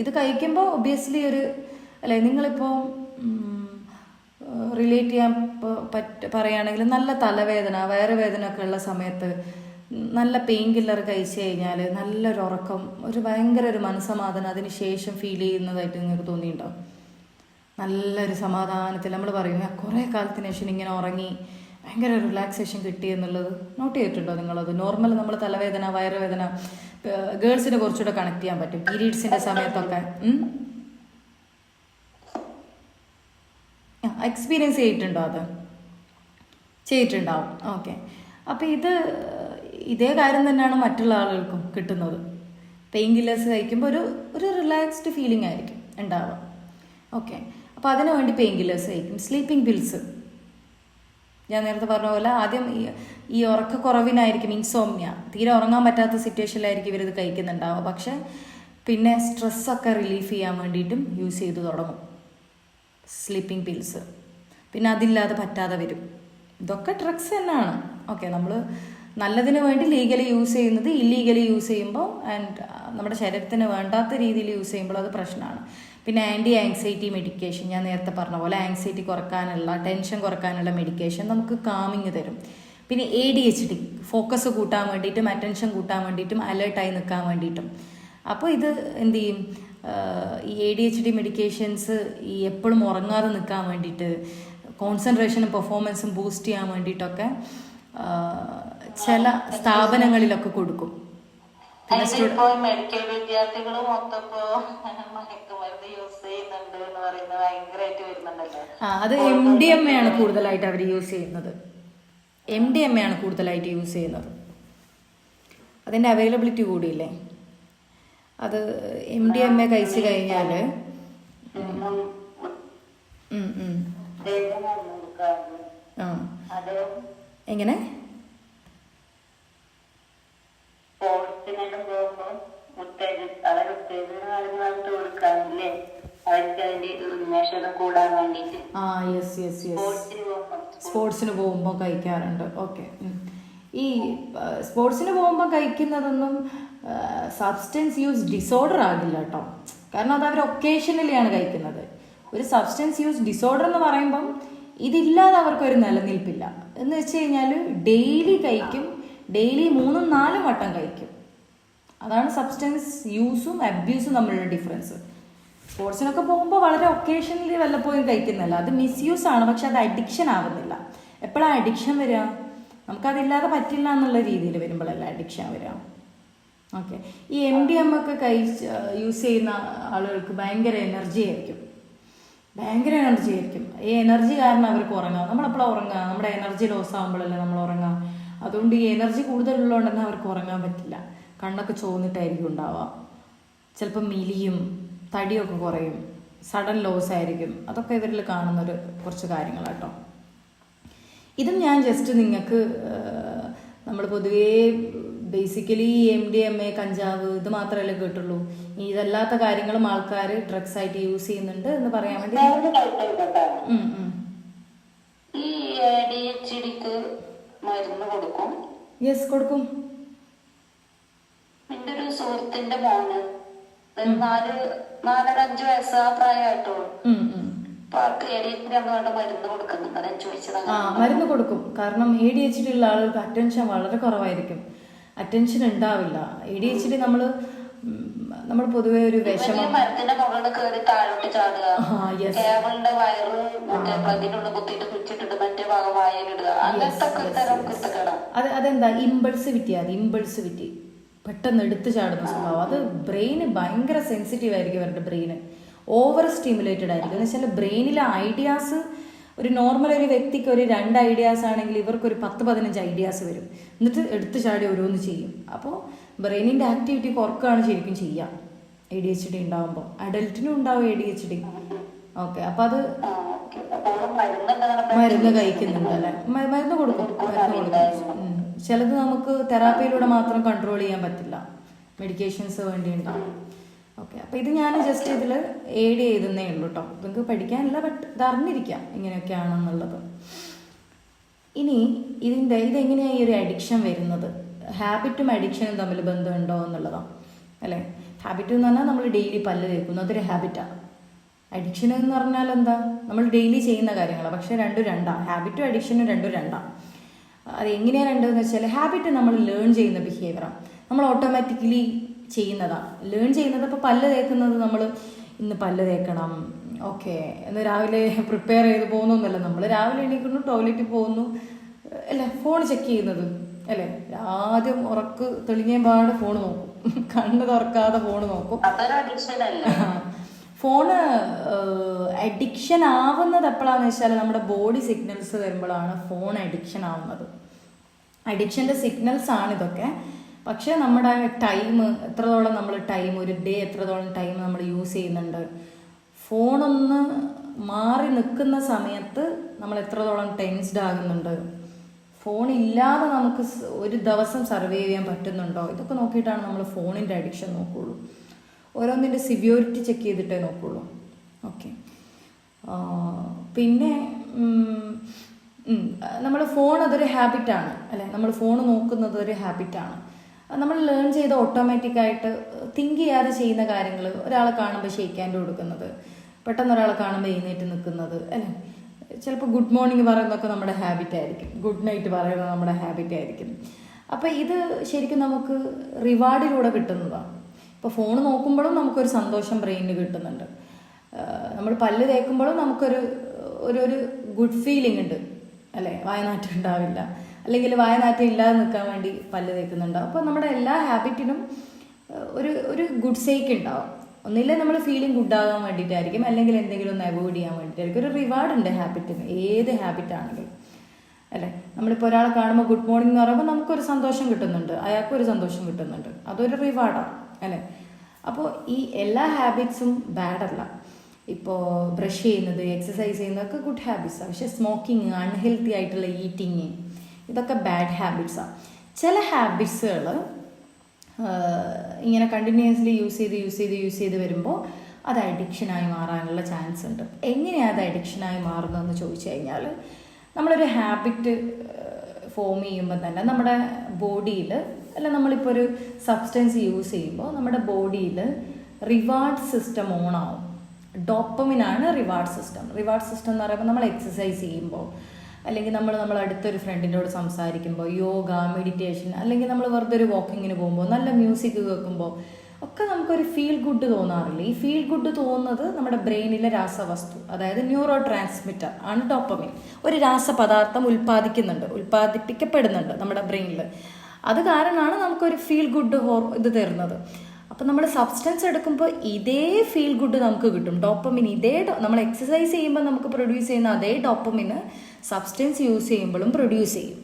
ഇത് കഴിക്കുമ്പോൾ ഒബ്വിയസ്ലി അല്ലേ, നിങ്ങളിപ്പോൾ റിലേറ്റ് ചെയ്യാൻ പറയുകയാണെങ്കിൽ നല്ല തലവേദന, വയറുവേദന ഒക്കെ ഉള്ള സമയത്ത് നല്ല പെയിൻ കില്ലർ കഴിച്ചു കഴിഞ്ഞാൽ നല്ലൊരു ഉറക്കം, ഭയങ്കര ഒരു മനസ്സമാധാനം അതിന് ശേഷം ഫീൽ ചെയ്യുന്നതായിട്ട് നിങ്ങൾക്ക് തോന്നിയിട്ടുണ്ടാവും. നല്ലൊരു സമാധാനത്തിൽ നമ്മൾ പറയും കുറേ കാലത്തിന് ശേഷം ഇങ്ങനെ ഉറങ്ങി ഭയങ്കര റിലാക്സേഷൻ കിട്ടി എന്നുള്ളത് നോട്ട് ചെയ്തിട്ടുണ്ടോ നിങ്ങളത്? നോർമൽ നമ്മൾ തലവേദന, വയറുവേദന ഗേൾസിന് കുറച്ചുകൂടെ കണക്ട് ചെയ്യാൻ പറ്റും. പീരീഡ്സിൻ്റെ സമയത്തൊക്കെ എക്സ്പീരിയൻസ് ചെയ്തിട്ടുണ്ടോ? അത് ചെയ്തിട്ടുണ്ടാവും. ഓക്കെ, അപ്പോൾ ഇതേ കാര്യം തന്നെയാണ് മറ്റുള്ള ആളുകൾക്കും കിട്ടുന്നത്. പെയിൻ കില്ലേഴ്സ് കഴിക്കുമ്പോൾ ഒരു റിലാക്സ്ഡ് ഫീലിംഗ് ആയിരിക്കും ഉണ്ടാവുക. ഓക്കെ, അപ്പോൾ അതിനു വേണ്ടി പെയിൻ കില്ലേഴ്സ് കഴിക്കും. സ്ലീപ്പിംഗ് പിൽസ് ഞാൻ നേരത്തെ പറഞ്ഞ പോലെ ആദ്യം ഈ ഉറക്കക്കുറവിനായിരിക്കും, ഇൻസോംനിയ, തീരെ ഉറങ്ങാൻ പറ്റാത്ത സിറ്റുവേഷനിലായിരിക്കും ഇവരിത് കഴിക്കുന്നുണ്ടാവുക. പക്ഷേ പിന്നെ സ്ട്രെസ്സൊക്കെ റിലീഫ് ചെയ്യാൻ വേണ്ടിയിട്ടും യൂസ് ചെയ്ത് തുടങ്ങും സ്ലീപ്പിംഗ് പിൽസ്. പിന്നെ അതില്ലാതെ പറ്റാതെ വരും. ഇതൊക്കെ ഡ്രഗ്സ് തന്നെയാണ്. ഓക്കെ, നമ്മൾ നല്ലതിന് വേണ്ടി ലീഗലി യൂസ് ചെയ്യുന്നത് ഇല്ലീഗലി യൂസ് ചെയ്യുമ്പോൾ ആൻഡ് നമ്മുടെ ശരീരത്തിന് വേണ്ടാത്ത രീതിയിൽ യൂസ് ചെയ്യുമ്പോൾ അത് പ്രശ്നമാണ്. പിന്നെ ആൻറ്റി ആങ്സൈറ്റി മെഡിക്കേഷൻ, ഞാൻ നേരത്തെ പറഞ്ഞ പോലെ ആങ്സൈറ്റി കുറക്കാനുള്ള, ടെൻഷൻ കുറക്കാനുള്ള മെഡിക്കേഷൻ നമുക്ക് കാമിങ് തരും. പിന്നെ ADHD, ഫോക്കസ് കൂട്ടാൻ വേണ്ടിയിട്ടും അറ്റൻഷൻ കൂട്ടാൻ വേണ്ടിയിട്ടും അലേർട്ടായി നിൽക്കാൻ വേണ്ടിയിട്ടും. അപ്പോൾ ഇത് എന്ത് ചെയ്യും, ഈ ADHD മെഡിക്കേഷൻസ് ഈ എപ്പോഴും ഉറങ്ങാതെ നിൽക്കാൻ വേണ്ടിയിട്ട്, കോൺസെൻട്രേഷനും പെർഫോമൻസും ബൂസ്റ്റ് ചെയ്യാൻ വേണ്ടിയിട്ടൊക്കെ ചില സ്ഥാപനങ്ങളിലൊക്കെ കൊടുക്കും. മെഡിക്കൽ വിദ്യാർത്ഥികൾ മൊത്തം മയക്കുമരുന്ന് യൂസ് ചെയ്യുന്നുണ്ട് എന്ന് പറയുന്നത് ഭയങ്കരമായിട്ട് വരുന്നുണ്ടല്ലോ. അത് MDMA ആണ് കൂടുതലായിട്ട് അവർ യൂസ് ചെയ്യുന്നത്. MDMA ആണ് കൂടുതലായിട്ട് യൂസ് ചെയ്യുന്നത്. അതിൻ്റെ അവൈലബിലിറ്റി കൂടിയില്ലേ. അത് MDMA കഴിച്ചു കഴിഞ്ഞാൽ എങ്ങനെ സ്പോർട്സിന് പോകുമ്പോൾ കഴിക്കാറുണ്ട്. ഓക്കെ, ഈ സ്പോർട്സിന് പോകുമ്പോൾ കഴിക്കുന്നതൊന്നും സബ്സ്റ്റൻസ് യൂസ് ഡിസോർഡർ ആകില്ല കേട്ടോ. കാരണം അത് അവർ ഒക്കേഷനലിയാണ് കഴിക്കുന്നത്. ഒരു സബ്സ്റ്റൻസ് യൂസ് ഡിസോർഡർ എന്ന് പറയുമ്പം ഇതില്ലാതെ അവർക്കൊരു നിലനിൽപ്പില്ല. എന്ന് വെച്ച് കഴിഞ്ഞാൽ ഡെയിലി കഴിക്കും, ഡെയിലി 3-4 വട്ടം കഴിക്കും. അതാണ് സബ്സ്റ്റൻസ് യൂസും അബ്യൂസും തമ്മിലുള്ള ഡിഫറൻസ്. സ്പോർട്സിനൊക്കെ പോകുമ്പോൾ വളരെ ഒക്കേഷനലി വല്ലപ്പോഴും കഴിക്കുന്നതല്ല, അത് മിസ്യൂസ് ആണ്. പക്ഷെ അത് അഡിക്ഷൻ ആവുന്നില്ല. എപ്പോഴാണ് അഡിക്ഷൻ വരിക? നമുക്കതില്ലാതെ പറ്റില്ല എന്നുള്ള രീതിയിൽ വരുമ്പോഴല്ല അഡിക്ഷൻ വരിക. ഓക്കെ, ഈ MDMA ഒക്കെ യൂസ് ചെയ്യുന്ന ആളുകൾക്ക് ഭയങ്കര എനർജി ആയിരിക്കും. ഈ എനർജി കാരണം അവർക്ക് ഉറങ്ങാം. നമ്മളെപ്പോഴാണ് ഉറങ്ങുക? നമ്മുടെ എനർജി ലോസ് ആകുമ്പോഴല്ലേ നമ്മൾ ഉറങ്ങാം. അതുകൊണ്ട് ഈ എനർജി കൂടുതലുള്ളതുകൊണ്ട് തന്നെ അവർക്ക് ഉറങ്ങാൻ പറ്റില്ല. കണ്ണൊക്കെ ചോന്നിട്ടായിരിക്കും ഉണ്ടാവുക. ചിലപ്പോൾ മെലിയും, തടിയൊക്കെ കുറയും, സഡൻ ലോസ് ആയിരിക്കും. അതൊക്കെ ഇവരിൽ കാണുന്നൊരു കുറച്ച് കാര്യങ്ങളാട്ടോ. ഇതും ഞാൻ ജസ്റ്റ് നിങ്ങൾക്ക്, നമ്മൾ പൊതുവേ ബേസിക്കലി MDMA, കഞ്ചാവ് ഇത് മാത്രമല്ലേ കേട്ടുള്ളൂ. ഇതല്ലാത്ത കാര്യങ്ങളും ആൾക്കാർ ഡ്രഗ്സ് ആയിട്ട് യൂസ് ചെയ്യുന്നുണ്ട് എന്ന് പറയാൻ വേണ്ടി. യെസ്, കൊടുക്കും. എന്റെ ഒരു സുഹൃത്തിന്റെ മോന് 4-5 വയസ്സ് ആ പ്രായമായിട്ടുള്ളൂ. മരുന്ന് കൊടുക്കും. കാരണം ADHD ഉള്ള ആളുകൾക്ക് അറ്റൻഷൻ വളരെ കുറവായിരിക്കും, അറ്റൻഷൻ ഉണ്ടാവില്ല. ADHD നമ്മൾ പൊതുവെ ഒരു വിഷമം, അതെന്താ ഇമ്പൾസിവിറ്റി, പെട്ടെന്ന് എടുത്തു ചാടുന്ന സ്വഭാവം. അത് ബ്രെയിന് ഭയങ്കര സെൻസിറ്റീവ് ആയിരിക്കും. അവരുടെ ബ്രെയിന് ഓവർ സ്റ്റിമുലേറ്റഡ് ആയിരിക്കും. എന്ന് വെച്ചാൽ ബ്രെയിനിലെ ഐഡിയാസ്, ഒരു നോർമൽ ഒരു വ്യക്തിക്ക് ഒരു 2 ഐഡിയാസ് ആണെങ്കിൽ ഇവർക്കൊരു 10-15 ഐഡിയാസ് വരും. എന്നിട്ട് എടുത്തു ചാടി ഓരോന്ന് ചെയ്യും. അപ്പോൾ ബ്രെയിനിൻ്റെ ആക്ടിവിറ്റി കുറക്കുകയാണ് ശരിക്കും ചെയ്യുക ADHD ഉണ്ടാകുമ്പോൾ. അഡൽട്ടിനും ഉണ്ടാവും ADHD. ഓക്കെ, അപ്പോൾ അത് മരുന്ന് കഴിക്കുന്നുണ്ട് അല്ലേ? മരുന്ന് കൊടുക്കും. ചിലത് നമുക്ക് തെറാപ്പിയിലൂടെ മാത്രം കൺട്രോൾ ചെയ്യാൻ പറ്റില്ല, മെഡിക്കേഷൻസ് വേണ്ടി ഉണ്ടാവും. ഓക്കെ, അപ്പോൾ ഇത് ഞാൻ ജസ്റ്റ് ഇതിൽ ഏഡ് ചെയ്തേ ഉള്ളൂ കേട്ടോ. നിങ്ങൾക്ക് പഠിക്കാനില്ല, ബട്ട് ഇത് അറിഞ്ഞിരിക്കാം ഇങ്ങനെയൊക്കെയാണെന്നുള്ളത്. ഇനി ഇതെങ്ങനെയാണ് ഈ ഒരു അഡിക്ഷൻ വരുന്നത്? ഹാബിറ്റും അഡിക്ഷനും തമ്മിൽ ബന്ധമുണ്ടോ എന്നുള്ളതാണ് അല്ലേ? ഹാബിറ്റ് എന്ന് പറഞ്ഞാൽ നമ്മൾ ഡെയിലി പല്ല് തേക്കുന്നു, അതൊരു ഹാബിറ്റാണ്. അഡിക്ഷൻ എന്ന് പറഞ്ഞാൽ എന്താ? നമ്മൾ ഡെയിലി ചെയ്യുന്ന കാര്യങ്ങളാണ്. പക്ഷേ രണ്ടാണ്. ഹാബിറ്റും അഡിക്ഷനും രണ്ടാണ്. അത് എങ്ങനെയാണ് രണ്ടെന്ന് വെച്ചാൽ, ഹാബിറ്റ് നമ്മൾ ലേൺ ചെയ്യുന്ന ബിഹേവിയറാണ്, നമ്മൾ ഓട്ടോമാറ്റിക്കലി ചെയ്യുന്നതാണ്. ലേൺ ചെയ്യുന്നത് ഇപ്പോൾ പല്ല് തേക്കുന്നത്, നമ്മൾ ഇന്ന് പല്ല് തേക്കണം, ഓക്കെ എന്ന് രാവിലെ പ്രിപ്പയർ ചെയ്ത് പോകുന്നൊന്നുമല്ല. നമ്മൾ രാവിലെ എണീക്കുന്നു, ടോയ്ലറ്റിൽ പോകുന്നു, അല്ലേ, ഫോൺ ചെക്ക് ചെയ്യുന്നത് അല്ലേ? ആദ്യം ഉറക്ക് തെളിഞ്ഞപാട് ഫോൺ നോക്കും, കണ്ണ് തുറക്കാതെ ഫോൺ നോക്കും. ഫോണ് അഡിക്ഷൻ ആവുന്നത് എപ്പോഴാന്ന് വെച്ചാൽ നമ്മുടെ ബോഡി സിഗ്നൽസ് വരുമ്പോഴാണ് ഫോൺ അഡിക്ഷൻ ആവുന്നത്. അഡിക്ഷൻ്റെ സിഗ്നൽസ് ആണ് ഇതൊക്കെ. പക്ഷേ നമ്മുടെ ടൈം എത്രത്തോളം, ഒരു ഡേ എത്രത്തോളം ടൈം നമ്മൾ യൂസ് ചെയ്യുന്നുണ്ട്, ഫോണൊന്ന് മാറി നിൽക്കുന്ന സമയത്ത് നമ്മൾ എത്രത്തോളം ടെൻസ്ഡ് ആകുന്നുണ്ട്, ഫോണില്ലാതെ നമുക്ക് ഒരു ദിവസം സർവൈവ് ചെയ്യാൻ പറ്റുന്നുണ്ടോ, ഇതൊക്കെ നോക്കിയിട്ടാണ് നമ്മൾ ഫോണിൻ്റെ അഡിക്ഷൻ നോക്കുകയുള്ളൂ. ഓരോന്നിൻ്റെ സിവിയോറിറ്റി ചെക്ക് ചെയ്തിട്ടേ നോക്കുള്ളൂ. ഓക്കെ. പിന്നെ നമ്മൾ ഫോൺ അതൊരു ഹാബിറ്റാണ് അല്ലേ, നമ്മൾ ഫോൺ നോക്കുന്നത് ഒരു ഹാബിറ്റാണ്. നമ്മൾ ലേൺ ചെയ്ത് ഓട്ടോമാറ്റിക്കായിട്ട് തിങ്ക് ചെയ്യാതെ ചെയ്യുന്ന കാര്യങ്ങൾ, ഒരാളെ കാണുമ്പോൾ ഷേക്ക് ഹാൻഡ് കൊടുക്കുന്നത്, പെട്ടെന്ന് ഒരാളെ കാണുമ്പോൾ എഴുന്നേറ്റ് നിൽക്കുന്നത് അല്ലേ, ചിലപ്പോൾ ഗുഡ് മോർണിംഗ് പറയുന്നതൊക്കെ നമ്മുടെ ഹാബിറ്റ് ആയിരിക്കും, ഗുഡ് നൈറ്റ് പറയുന്നത് നമ്മുടെ ഹാബിറ്റ് ആയിരിക്കും. അപ്പോൾ ഇത് ശരിക്കും നമുക്ക് റിവാർഡിലൂടെ കിട്ടുന്നതാണ്. ഇപ്പോൾ ഫോൺ നോക്കുമ്പോഴും നമുക്കൊരു സന്തോഷം ബ്രെയിനിന് കിട്ടുന്നുണ്ട്. നമ്മൾ പല്ല് തേക്കുമ്പോഴും നമുക്കൊരു ഒരു ഗുഡ് ഫീലിംഗ് ഉണ്ട് അല്ലേ, വായനാറ്റം ഉണ്ടാവില്ല, അല്ലെങ്കിൽ വായനാറ്റം ഇല്ലാതെ നിൽക്കാൻ വേണ്ടി പല്ല് തേക്കുന്നുണ്ടാവും. അപ്പോൾ നമ്മുടെ എല്ലാ ഹാബിറ്റിനും ഒരു ഗുഡ് സേക്ക് ഉണ്ടാവും. ഒന്നില്ലേ നമ്മൾ ഫീലിംഗ് ഗുഡാകാൻ വേണ്ടിയിട്ടായിരിക്കും, അല്ലെങ്കിൽ എന്തെങ്കിലും ഒന്ന് അവോയ്ഡ് ചെയ്യാൻ വേണ്ടിയിട്ടായിരിക്കും. ഒരു റിവാർഡ് ഉണ്ട് ഹാബിറ്റിന്, ഏത് ഹാബിറ്റാണെങ്കിലും അല്ലേ. നമ്മളിപ്പോൾ ഒരാളെ കാണുമ്പോൾ ഗുഡ് മോർണിംഗ് എന്ന് പറയുമ്പോൾ നമുക്കൊരു സന്തോഷം കിട്ടുന്നുണ്ട്, അയാൾക്കൊരു സന്തോഷം കിട്ടുന്നുണ്ട്, അതൊരു റിവാർഡാണ് അല്ലേ. അപ്പോൾ ഈ എല്ലാ ഹാബിറ്റ്സും ബാഡല്ല. ഇപ്പോൾ ബ്രഷ് ചെയ്യുന്നത്, എക്സസൈസ് ചെയ്യുന്നതൊക്കെ ഗുഡ് ഹാബിറ്റ്സാണ്. പക്ഷേ സ്മോക്കിങ്, അൺഹെൽത്തി ആയിട്ടുള്ള ഈറ്റിങ്, ഇതൊക്കെ ബാഡ് ഹാബിറ്റ്സാണ്. ചില ഹാബിറ്റ്സുകൾ ഇങ്ങനെ കണ്ടിന്യൂസ്ലി യൂസ് ചെയ്ത് വരുമ്പോൾ അത് അഡിക്ഷനായി മാറാനുള്ള ചാൻസ് ഉണ്ട്. എങ്ങനെയാണ് അത് അഡിക്ഷനായി മാറുന്നതെന്ന് ചോദിച്ചു കഴിഞ്ഞാൽ, നമ്മളൊരു ഹാബിറ്റ് ഫോം ചെയ്യുമ്പോൾ തന്നെ നമ്മുടെ ബോഡിയിൽ, അല്ല നമ്മളിപ്പോൾ ഒരു സബ്സ്റ്റൻസ് യൂസ് ചെയ്യുമ്പോൾ നമ്മുടെ ബോഡിയിൽ റിവാർഡ് സിസ്റ്റം ഓൺ ആവും. ഡോപ്പമിനാണ് റിവാർഡ് സിസ്റ്റം. റിവാർഡ് സിസ്റ്റം എന്ന് പറയുമ്പോൾ നമ്മൾ എക്സസൈസ് ചെയ്യുമ്പോൾ, അല്ലെങ്കിൽ നമ്മൾ അടുത്തൊരു ഫ്രണ്ടിനോട് സംസാരിക്കുമ്പോൾ, യോഗ, മെഡിറ്റേഷൻ, അല്ലെങ്കിൽ നമ്മൾ വെറുതെ ഒരു വാക്കിങ്ങിന് പോകുമ്പോൾ, നല്ല മ്യൂസിക് കേൾക്കുമ്പോൾ ഒക്കെ നമുക്കൊരു ഫീൽ ഗുഡ് തോന്നാറില്ല. ഈ ഫീൽ ഗുഡ് തോന്നുന്നത് നമ്മുടെ ബ്രെയിനിലെ രാസവസ്തു, അതായത് ന്യൂറോ ട്രാൻസ്മിറ്റർ ആണ് ഡോപ്പമിൻ. ഒരു രാസപദാർത്ഥം ഉൽപ്പാദിപ്പിക്കപ്പെടുന്നുണ്ട് നമ്മുടെ ബ്രെയിനിൽ. അത് കാരണമാണ് നമുക്കൊരു ഫീൽ ഗുഡ് ഇത് തരുന്നത്. അപ്പം നമ്മൾ സബ്സ്റ്റൻസ് എടുക്കുമ്പോൾ ഇതേ ഫീൽ ഗുഡ് നമുക്ക് കിട്ടും. ഡോപ്പമിൻ നമ്മൾ എക്സസൈസ് ചെയ്യുമ്പോൾ നമുക്ക് പ്രൊഡ്യൂസ് ചെയ്യുന്ന അതേ ഡോപ്പമിന് സബ്സ്റ്റൻസ് യൂസ് ചെയ്യുമ്പോഴും പ്രൊഡ്യൂസ് ചെയ്യും.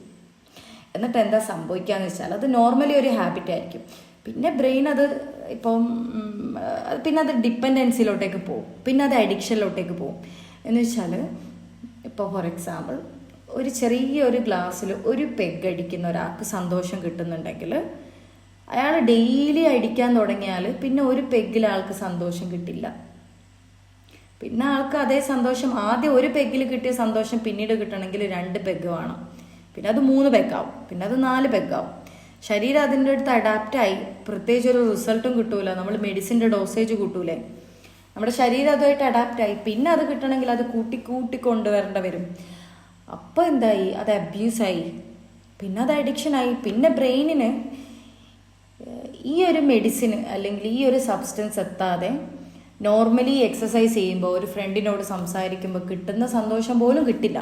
എന്നിട്ട് എന്താ സംഭവിക്കുകയെന്ന് വെച്ചാൽ, അത് നോർമലി ഒരു ഹാബിറ്റ് ആയിരിക്കും. പിന്നെ ബ്രെയിൻ അത് പിന്നെ അത് ഡിപ്പെൻഡൻസിയിലോട്ടേക്ക് പോകും, പിന്നെ അത് അഡിക്ഷനിലോട്ടേക്ക് പോകും. എന്ന് വെച്ചാൽ, ഇപ്പോൾ ഫോർ എക്സാമ്പിൾ ഒരു ചെറിയൊരു ഗ്ലാസ്സിൽ ഒരു പെഗ് അടിക്കുന്ന ഒരാൾക്ക് സന്തോഷം കിട്ടുന്നുണ്ടെങ്കിൽ, അയാൾ ഡെയിലി അടിക്കാൻ തുടങ്ങിയാൽ പിന്നെ ഒരു പെഗ്ഗിൽ ആൾക്ക് സന്തോഷം കിട്ടില്ല. പിന്നെ ആൾക്ക് അതേ സന്തോഷം, ആദ്യം ഒരു പെഗ്ഗിൽ കിട്ടിയ സന്തോഷം പിന്നീട് കിട്ടണമെങ്കിൽ 2 പെഗ് വേണം, പിന്നെ അത് 3 പെഗ്ഗാവും, പിന്നെ അത് 4 പെഗ്ഗാവും. ശരീരം അതിൻ്റെ അടുത്ത് അഡാപ്റ്റായി, പ്രത്യേകിച്ച് ഒരു റിസൾട്ടും കിട്ടൂല. നമ്മൾ മെഡിസിൻ്റെ ഡോസേജ് കൂട്ടൂലേ, നമ്മുടെ ശരീരം അതുമായിട്ട് അഡാപ്റ്റായി. പിന്നെ അത് കിട്ടണമെങ്കിൽ അത് കൂട്ടി കൊണ്ടുവരേണ്ട വരും. അപ്പോൾ എന്തായി, അത് അബ്യൂസായി, പിന്നെ അത് അഡിക്ഷനായി. പിന്നെ ബ്രെയിനിന് ഈ ഒരു മെഡിസിന് അല്ലെങ്കിൽ ഈ ഒരു സബ്സ്റ്റൻസ് എത്താതെ നോർമലി എക്സസൈസ് ചെയ്യുമ്പോൾ, ഒരു ഫ്രണ്ടിനോട് സംസാരിക്കുമ്പോൾ കിട്ടുന്ന സന്തോഷം പോലും കിട്ടില്ല.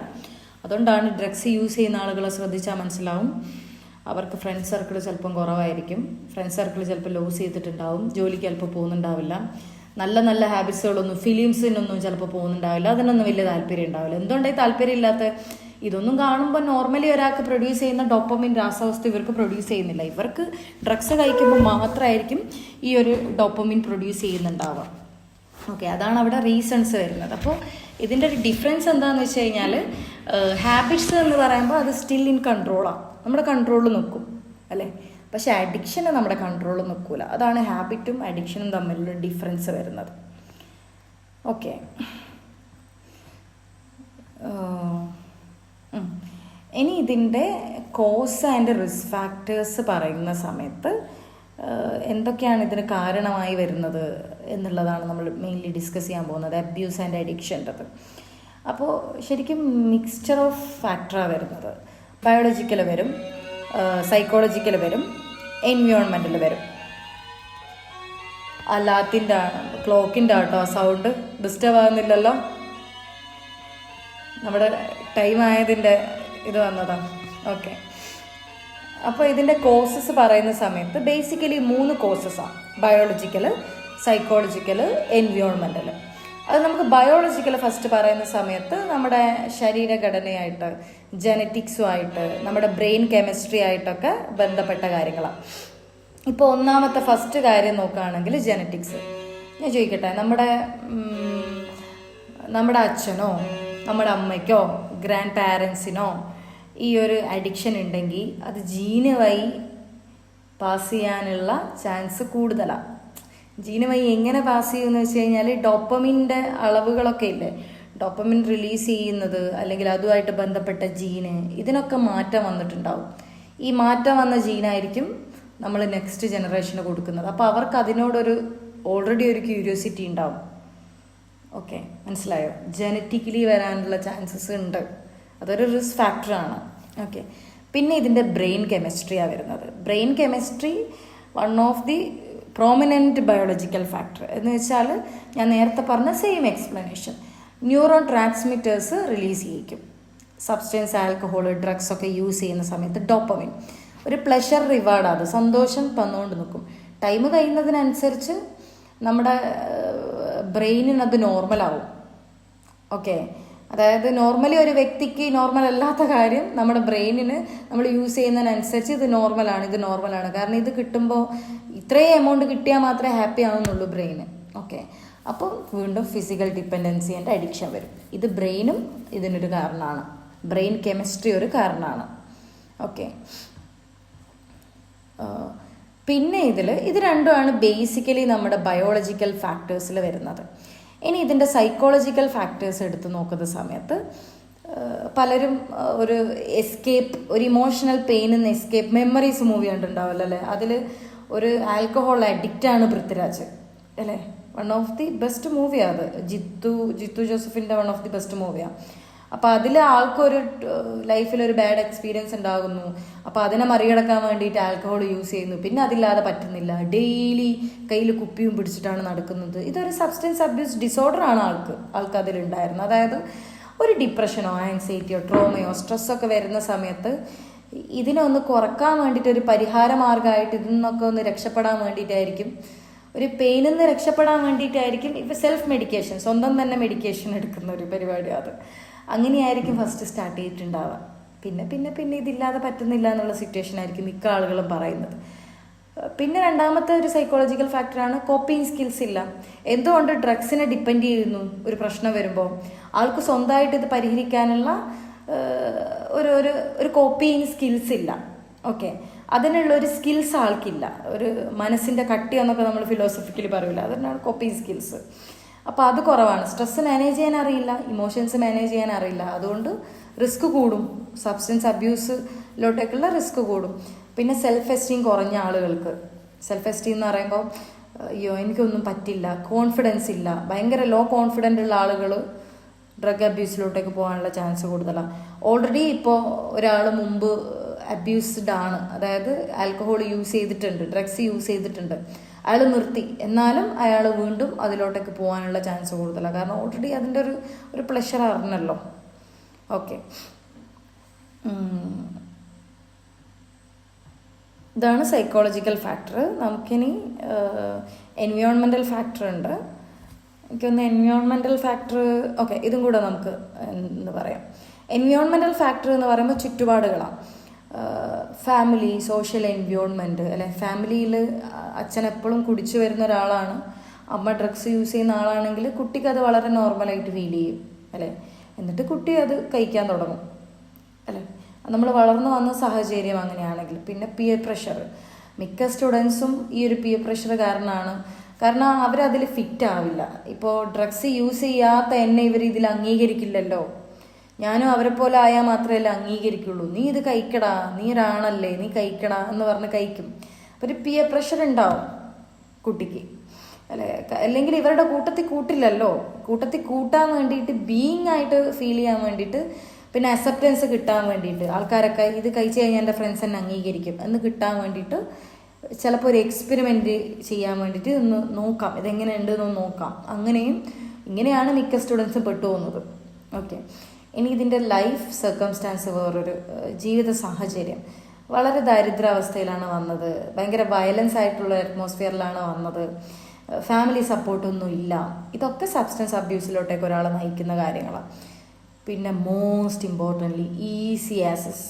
അതുകൊണ്ടാണ് ഡ്രഗ്സ് യൂസ് ചെയ്യുന്ന ആളുകളെ ശ്രദ്ധിച്ചാൽ മനസ്സിലാവും, അവർക്ക് ഫ്രണ്ട് സർക്കിൾ ചിലപ്പം കുറവായിരിക്കും, ഫ്രണ്ട് സർക്കിൾ ചിലപ്പോൾ ലോസ് ചെയ്തിട്ടുണ്ടാവും, ജോലിക്ക് ചിലപ്പോൾ പോകുന്നുണ്ടാവില്ല, നല്ല ഹാബിറ്റ്സുകളൊന്നും, ഫിലിംസിനൊന്നും ചിലപ്പോൾ പോകുന്നുണ്ടാവില്ല, അതിനൊന്നും വലിയ താല്പര്യം ഉണ്ടാവില്ല. എന്തുകൊണ്ടായി താല്പര്യം ഇല്ലാത്ത? ഇതൊന്നും കാണുമ്പോൾ നോർമലി ഒരാൾക്ക് പ്രൊഡ്യൂസ് ചെയ്യുന്ന ഡോപ്പമിൻ രാസവസ്തു ഇവർക്ക് പ്രൊഡ്യൂസ് ചെയ്യുന്നില്ല. ഇവർക്ക് ഡ്രഗ്സ് കഴിക്കുമ്പോൾ മാത്രമായിരിക്കും ഈ ഒരു ഡോപ്പമിൻ പ്രൊഡ്യൂസ് ചെയ്യുന്നുണ്ടാവുക. ഓക്കെ, അതാണ് അവിടെ റീസൺസ് വരുന്നത്. അപ്പോൾ ഇതിൻ്റെ ഒരു ഡിഫറൻസ് എന്താണെന്ന് വെച്ച് കഴിഞ്ഞാൽ, ഹാബിറ്റ്സ് എന്ന് പറയുമ്പോൾ അത് സ്റ്റിൽ ഇൻ കൺട്രോളാണ്, നമ്മുടെ കൺട്രോളിൽ നിൽക്കും അല്ലേ. പക്ഷെ അഡിക്ഷന് നമ്മുടെ കൺട്രോളിൽ നിൽക്കില്ല. അതാണ് ഹാബിറ്റും അഡിക്ഷനും തമ്മിലുള്ള ഡിഫറൻസ് വരുന്നത്. ഓക്കെ, ഇനി ഇതിൻ്റെ കോസ് ആൻഡ് റിസ്ക് ഫാക്ടേഴ്സ് പറയുന്ന സമയത്ത് എന്തൊക്കെയാണ് ഇതിന് കാരണമായി വരുന്നത് എന്നുള്ളതാണ് നമ്മൾ മെയിൻലി ഡിസ്കസ് ചെയ്യാൻ പോകുന്നത്, അബ്യൂസ് ആൻഡ് അഡിക്ഷൻ്റെത്. അപ്പോൾ ശരിക്കും മിക്സ്ചർ ഓഫ് ഫാക്ടറാണ് വരുന്നത്. ബയോളജിക്കൽ വരും, സൈക്കോളജിക്കൽ വരും, എൻവയോൺമെൻറ്റൽ വരും. അല്ലാത്തിൻ്റെ ക്ലോക്കിൻ്റെ ആട്ടോ സൗണ്ട് ഡിസ്റ്റർബ് ആകുന്നില്ലല്ലോ, നമ്മുടെ ടൈം ആയതിൻ്റെ ഇത് വന്നതാണ്. ഓക്കെ, അപ്പോൾ ഇതിൻ്റെ കോസസ് പറയുന്ന സമയത്ത് ബേസിക്കലി 3 കോസസാണ്: ബയോളജിക്കൽ, സൈക്കോളജിക്കൽ, എൻവയോൺമെൻറ്റൽ. അത് നമുക്ക് ബയോളജിക്കൽ ഫസ്റ്റ് പറയുന്ന സമയത്ത് നമ്മുടെ ശരീരഘടനയായിട്ട്, ജനറ്റിക്സുമായിട്ട്, നമ്മുടെ ബ്രെയിൻ കെമിസ്ട്രി ആയിട്ടൊക്കെ ബന്ധപ്പെട്ട കാര്യങ്ങളാണ്. ഇപ്പോൾ ഒന്നാമത്തെ ഫസ്റ്റ് കാര്യം നോക്കുകയാണെങ്കിൽ ജനറ്റിക്സ്. ഞാൻ ചോദിക്കട്ടെ, നമ്മുടെ അച്ഛനോ നമ്മുടെ അമ്മയ്ക്കോ ഗ്രാൻഡ് പാരൻസിനോ ഈ ഒരു അഡിക്ഷൻ ഉണ്ടെങ്കിൽ അത് ജീന് വഴി പാസ് ചെയ്യാനുള്ള ചാൻസ് കൂടുതലാണ്. ജീന് വഴി എങ്ങനെ പാസ് ചെയ്യുമെന്ന് വെച്ച് കഴിഞ്ഞാൽ ഡോപ്പമിൻ്റെ അളവുകളൊക്കെ ഇല്ലേ, ഡോപ്പമിൻ റിലീസ് ചെയ്യുന്നത് അല്ലെങ്കിൽ അതുമായിട്ട് ബന്ധപ്പെട്ട ജീന്, ഇതിനൊക്കെ മാറ്റം വന്നിട്ടുണ്ടാവും. ഈ മാറ്റം വന്ന ജീനായിരിക്കും നമ്മൾ നെക്സ്റ്റ് ജനറേഷന് കൊടുക്കുന്നത്. അപ്പോൾ അവർക്ക് അതിനോടൊരു ഓൾറെഡി ഒരു ക്യൂരിയോസിറ്റി ഉണ്ടാവും. ഓക്കെ, മനസ്സിലായോ? ജനറ്റിക്കലി വരാനുള്ള ചാൻസസ് ഉണ്ട്, അതൊരു റിസ്ക് ഫാക്ടറാണ്. ഓക്കെ, പിന്നെ ഇതിൻ്റെ ബ്രെയിൻ കെമിസ്ട്രിയാണ് വരുന്നത്. Brain chemistry one of the prominent biological factor എന്ന് വെച്ചാൽ ഞാൻ നേരത്തെ പറഞ്ഞ same explanation. Neuron transmitters release ചെയ്യിക്കും. സബ്സ്റ്റൻസ്, ആൽക്കഹോൾ, ഡ്രഗ്സ് ഒക്കെ യൂസ് ചെയ്യുന്ന സമയത്ത് ഡോപ്പമിൻ ഒരു പ്ലഷർ റിവാർഡ്, അത് സന്തോഷം തന്നുകൊണ്ട് നിൽക്കും. ടൈം കഴിയുന്നതിനനുസരിച്ച് നമ്മുടെ ബ്രെയിനിന് അത് നോർമലാവും. ഓക്കെ, അതായത് നോർമലി ഒരു വ്യക്തിക്ക് നോർമൽ അല്ലാത്ത കാര്യം നമ്മുടെ ബ്രെയിനിന് നമ്മൾ യൂസ് ചെയ്യുന്നതിനനുസരിച്ച് ഇത് നോർമലാണ്. കാരണം ഇത് കിട്ടുമ്പോൾ ഇത്രയും എമൗണ്ട് കിട്ടിയാൽ മാത്രമേ ഹാപ്പി ആവുന്നുള്ളൂ ബ്രെയിന്. ഓക്കെ, അപ്പോൾ വീണ്ടും ഫിസിക്കൽ ഡിപ്പെൻഡൻസി ആൻഡ് അഡിക്ഷൻ വരും. ഇത് ബ്രെയിനും ഇതിനൊരു കാരണമാണ്, ബ്രെയിൻ കെമിസ്ട്രി ഒരു കാരണമാണ്. ഓക്കെ, പിന്നെ ഇത് രണ്ടുമാണ് ബേസിക്കലി നമ്മുടെ ബയോളജിക്കൽ ഫാക്ടേഴ്സിൽ വരുന്നത്. ഇനി ഇതിൻ്റെ സൈക്കോളജിക്കൽ ഫാക്ടേഴ്സ് എടുത്ത് നോക്കുന്ന സമയത്ത് പലരും ഒരു എസ്കേപ്പ്, ഒരു ഇമോഷണൽ പെയിനിൽ നിന്ന് എസ്കേപ്പ്, മെമ്മറീസ് മൂവി കണ്ടിട്ടുണ്ടാവില്ല അല്ലേ? അതിൽ ഒരു ആൽക്കഹോൾ അഡിക്റ്റാണ് പൃഥ്വിരാജ് അല്ലേ? വൺ ഓഫ് ദി ബെസ്റ്റ് മൂവിയാണ് അത്. ജിത്തു ജോസഫിൻ്റെ വൺ ഓഫ് ദി ബെസ്റ്റ് മൂവിയാണ്. അപ്പോൾ അതിൽ ആൾക്കൊരു ലൈഫിലൊരു ബാഡ് എക്സ്പീരിയൻസ് ഉണ്ടാകുന്നു. അപ്പോൾ അതിനെ മറികടക്കാൻ വേണ്ടിയിട്ട് ആൽക്കഹോൾ യൂസ് ചെയ്യുന്നു. പിന്നെ അതില്ലാതെ പറ്റുന്നില്ല, ഡെയിലി കയ്യിൽ കുപ്പിയും പിടിച്ചിട്ടാണ് നടക്കുന്നത്. ഇതൊരു സബ്സ്റ്റൻസ് അബ്യൂസ് ഡിസോർഡറാണ് ആൾക്ക് അതിലുണ്ടായിരുന്നത്. അതായത് ഒരു ഡിപ്രഷനോ ആൻസൈറ്റിയോ ട്രോമയോ സ്ട്രെസ്സൊക്കെ വരുന്ന സമയത്ത് ഇതിനൊന്ന് കുറക്കാൻ വേണ്ടിയിട്ട്, ഒരു പരിഹാര മാർഗമായിട്ട് ഇതിൽ നിന്നൊക്കെ ഒന്ന് രക്ഷപ്പെടാൻ വേണ്ടിയിട്ടായിരിക്കും, ഒരു പെയിനിൽ നിന്ന് രക്ഷപ്പെടാൻ വേണ്ടിയിട്ടായിരിക്കും ഇപ്പോൾ സെൽഫ് മെഡിക്കേഷൻ, സ്വന്തം തന്നെ മെഡിക്കേഷൻ എടുക്കുന്ന ഒരു പരിപാടിയാണ് അത്. അങ്ങനെയായിരിക്കും ഫസ്റ്റ് സ്റ്റാർട്ട് ചെയ്തിട്ടുണ്ടാവുക. പിന്നെ ഇതില്ലാതെ പറ്റുന്നില്ല എന്നുള്ള സിറ്റുവേഷൻ ആയിരിക്കും മിക്ക ആളുകളും പറയുന്നത്. പിന്നെ രണ്ടാമത്തെ ഒരു സൈക്കോളജിക്കൽ ഫാക്ടറാണ് കോപ്പിങ് സ്കിൽസ് ഇല്ല. എന്തുകൊണ്ട് ഡ്രഗ്സിനെ ഡിപ്പെൻഡ് ചെയ്യുന്നു? ഒരു പ്രശ്നം വരുമ്പോൾ ആൾക്ക് സ്വന്തമായിട്ട് ഇത് പരിഹരിക്കാനുള്ള ഒരു കോപ്പിങ് സ്കിൽസ് ഇല്ല. ഓക്കെ, അതിനുള്ള ഒരു സ്കിൽസ് ആൾക്കില്ല. ഒരു മനസ്സിൻ്റെ കട്ടി എന്നൊക്കെ നമ്മൾ ഫിലോസഫിക്കലി പറയില്ല, അതിനാണ് കോപ്പിങ് സ്കിൽസ്. അപ്പോൾ അത് കുറവാണ്. സ്ട്രെസ് മാനേജ് ചെയ്യാൻ അറിയില്ല, ഇമോഷൻസ് മാനേജ് ചെയ്യാൻ അറിയില്ല. അതുകൊണ്ട് റിസ്ക് കൂടും, സബ്സ്റ്റൻസ് അബ്യൂസിലോട്ടേക്കുള്ള റിസ്ക് കൂടും. പിന്നെ സെൽഫ് എസ്റ്റീം കുറഞ്ഞ ആളുകൾക്ക്, സെൽഫ് എസ്റ്റീം എന്ന് പറയുമ്പോൾ അയ്യോ എനിക്കൊന്നും പറ്റില്ല, കോൺഫിഡൻസ് ഇല്ല, ഭയങ്കര ലോ കോൺഫിഡൻ്റ് ഉള്ള ആളുകൾ ഡ്രഗ് അബ്യൂസിലോട്ടേക്ക് പോകാനുള്ള ചാൻസ് കൂടുതലാണ്. ഓൾറെഡി ഇപ്പോൾ ഒരാൾ മുമ്പ് അബ്യൂസ്ഡ് ആണ്, അതായത് ആൽക്കഹോൾ യൂസ് ചെയ്തിട്ടുണ്ട്, ഡ്രഗ്സ് യൂസ് ചെയ്തിട്ടുണ്ട്, അയാൾ നിർത്തി, എന്നാലും അയാൾ വീണ്ടും അതിലോട്ടേക്ക് പോകാനുള്ള ചാൻസ് കൂടുതലാണ്. കാരണം ഓൾറെഡി അതിൻ്റെ ഒരു പ്ലഷർ അറിഞ്ഞല്ലോ. ഓക്കെ, ഇതാണ് സൈക്കോളജിക്കൽ ഫാക്ടർ. നമുക്കിനി എൻവയോൺമെൻറ്റൽ ഫാക്ടർ ഉണ്ട്. എനിക്കൊന്ന് എൻവയോൺമെൻറ്റൽ ഫാക്ടർ, ഓക്കെ, ഇതും കൂടെ നമുക്ക് എന്ന് പറയാം. എൻവയോൺമെൻറ്റൽ ഫാക്ടർ എന്ന് പറയുമ്പോൾ ചുറ്റുപാടുകളാണ്. ഫാമിലി, സോഷ്യൽ എൻവയോൺമെൻറ്റ് അല്ലെ? ഫാമിലിയിൽ അച്ഛൻ എപ്പോഴും കുടിച്ചു വരുന്ന ഒരാളാണ്, അമ്മ ഡ്രഗ്സ് യൂസ് ചെയ്യുന്ന ആളാണെങ്കിൽ കുട്ടിക്ക് അത് വളരെ നോർമലായിട്ട് ഫീൽ ചെയ്യും അല്ലേ? എന്നിട്ട് കുട്ടി അത് കഴിക്കാൻ തുടങ്ങും അല്ലേ? നമ്മൾ വളർന്നു വന്ന സാഹചര്യം അങ്ങനെയാണെങ്കിൽ. പിന്നെ പിയർ പ്രഷർ, മിക്ക സ്റ്റുഡൻസും ഈ ഒരു പിയർ പ്രഷർ കാരണം അവരതിൽ ഫിറ്റ് ആവില്ല. ഇപ്പോൾ ഡ്രഗ്സ് യൂസ് ചെയ്യാത്ത എന്നെ ഇവർ ഇതിൽ അംഗീകരിക്കില്ലല്ലോ, ഞാനും അവരെ പോലെ ആയാൽ മാത്രമല്ല അംഗീകരിക്കുള്ളൂ, നീ ഇത് കഴിക്കടാ, നീ ഒരാണല്ലേ, നീ കഴിക്കടാ എന്ന് പറഞ്ഞ് കഴിക്കും. അപ്പോൾ ഒരു പിയർ പ്രഷർ ഉണ്ടാവും കുട്ടിക്ക് അല്ലേ? അല്ലെങ്കിൽ ഇവരുടെ കൂട്ടത്തിൽ കൂട്ടില്ലല്ലോ, കൂട്ടത്തിൽ കൂട്ടാൻ വേണ്ടിയിട്ട്, ബീയിങ് ആയിട്ട് ഫീൽ ചെയ്യാൻ വേണ്ടിയിട്ട്, പിന്നെ അക്സെപ്റ്റൻസ് കിട്ടാൻ വേണ്ടിയിട്ട്, ആൾക്കാരൊക്കെ ഇത് കഴിച്ചു കഴിഞ്ഞാൽ എൻ്റെ ഫ്രണ്ട്സ് എന്നെ അംഗീകരിക്കും എന്ന് കിട്ടാൻ വേണ്ടിയിട്ട് ചിലപ്പോൾ ഒരു എക്സ്പെരിമെൻറ്റ് ചെയ്യാൻ വേണ്ടിയിട്ട് ഒന്ന് നോക്കാം, ഇതെങ്ങനെ ഉണ്ടെന്ന് നോക്കാം. ഇങ്ങനെയാണ് മിക്ക സ്റ്റുഡൻസും പെട്ടുപോകുന്നത്. ഓക്കെ, ഇനി ഇതിൻ്റെ ലൈഫ് സർക്കംസ്റ്റാൻസ്, വേറൊരു ജീവിത സാഹചര്യം, വളരെ ദാരിദ്ര്യാവസ്ഥയിലാണ് വന്നത്, ഭയങ്കര വയലൻസ് ആയിട്ടുള്ള അറ്റ്മോസ്ഫിയറിലാണ് വന്നത്, ഫാമിലി സപ്പോർട്ടൊന്നും ഇല്ല. ഇതൊക്കെ സബ്സ്റ്റൻസ് അബ്യൂസിലോട്ടേക്ക് ഒരാളെ നയിക്കുന്ന കാര്യങ്ങളാണ്. പിന്നെ മോസ്റ്റ് ഇമ്പോർട്ടൻ്റ്ലി ഈസി ആക്സസ്.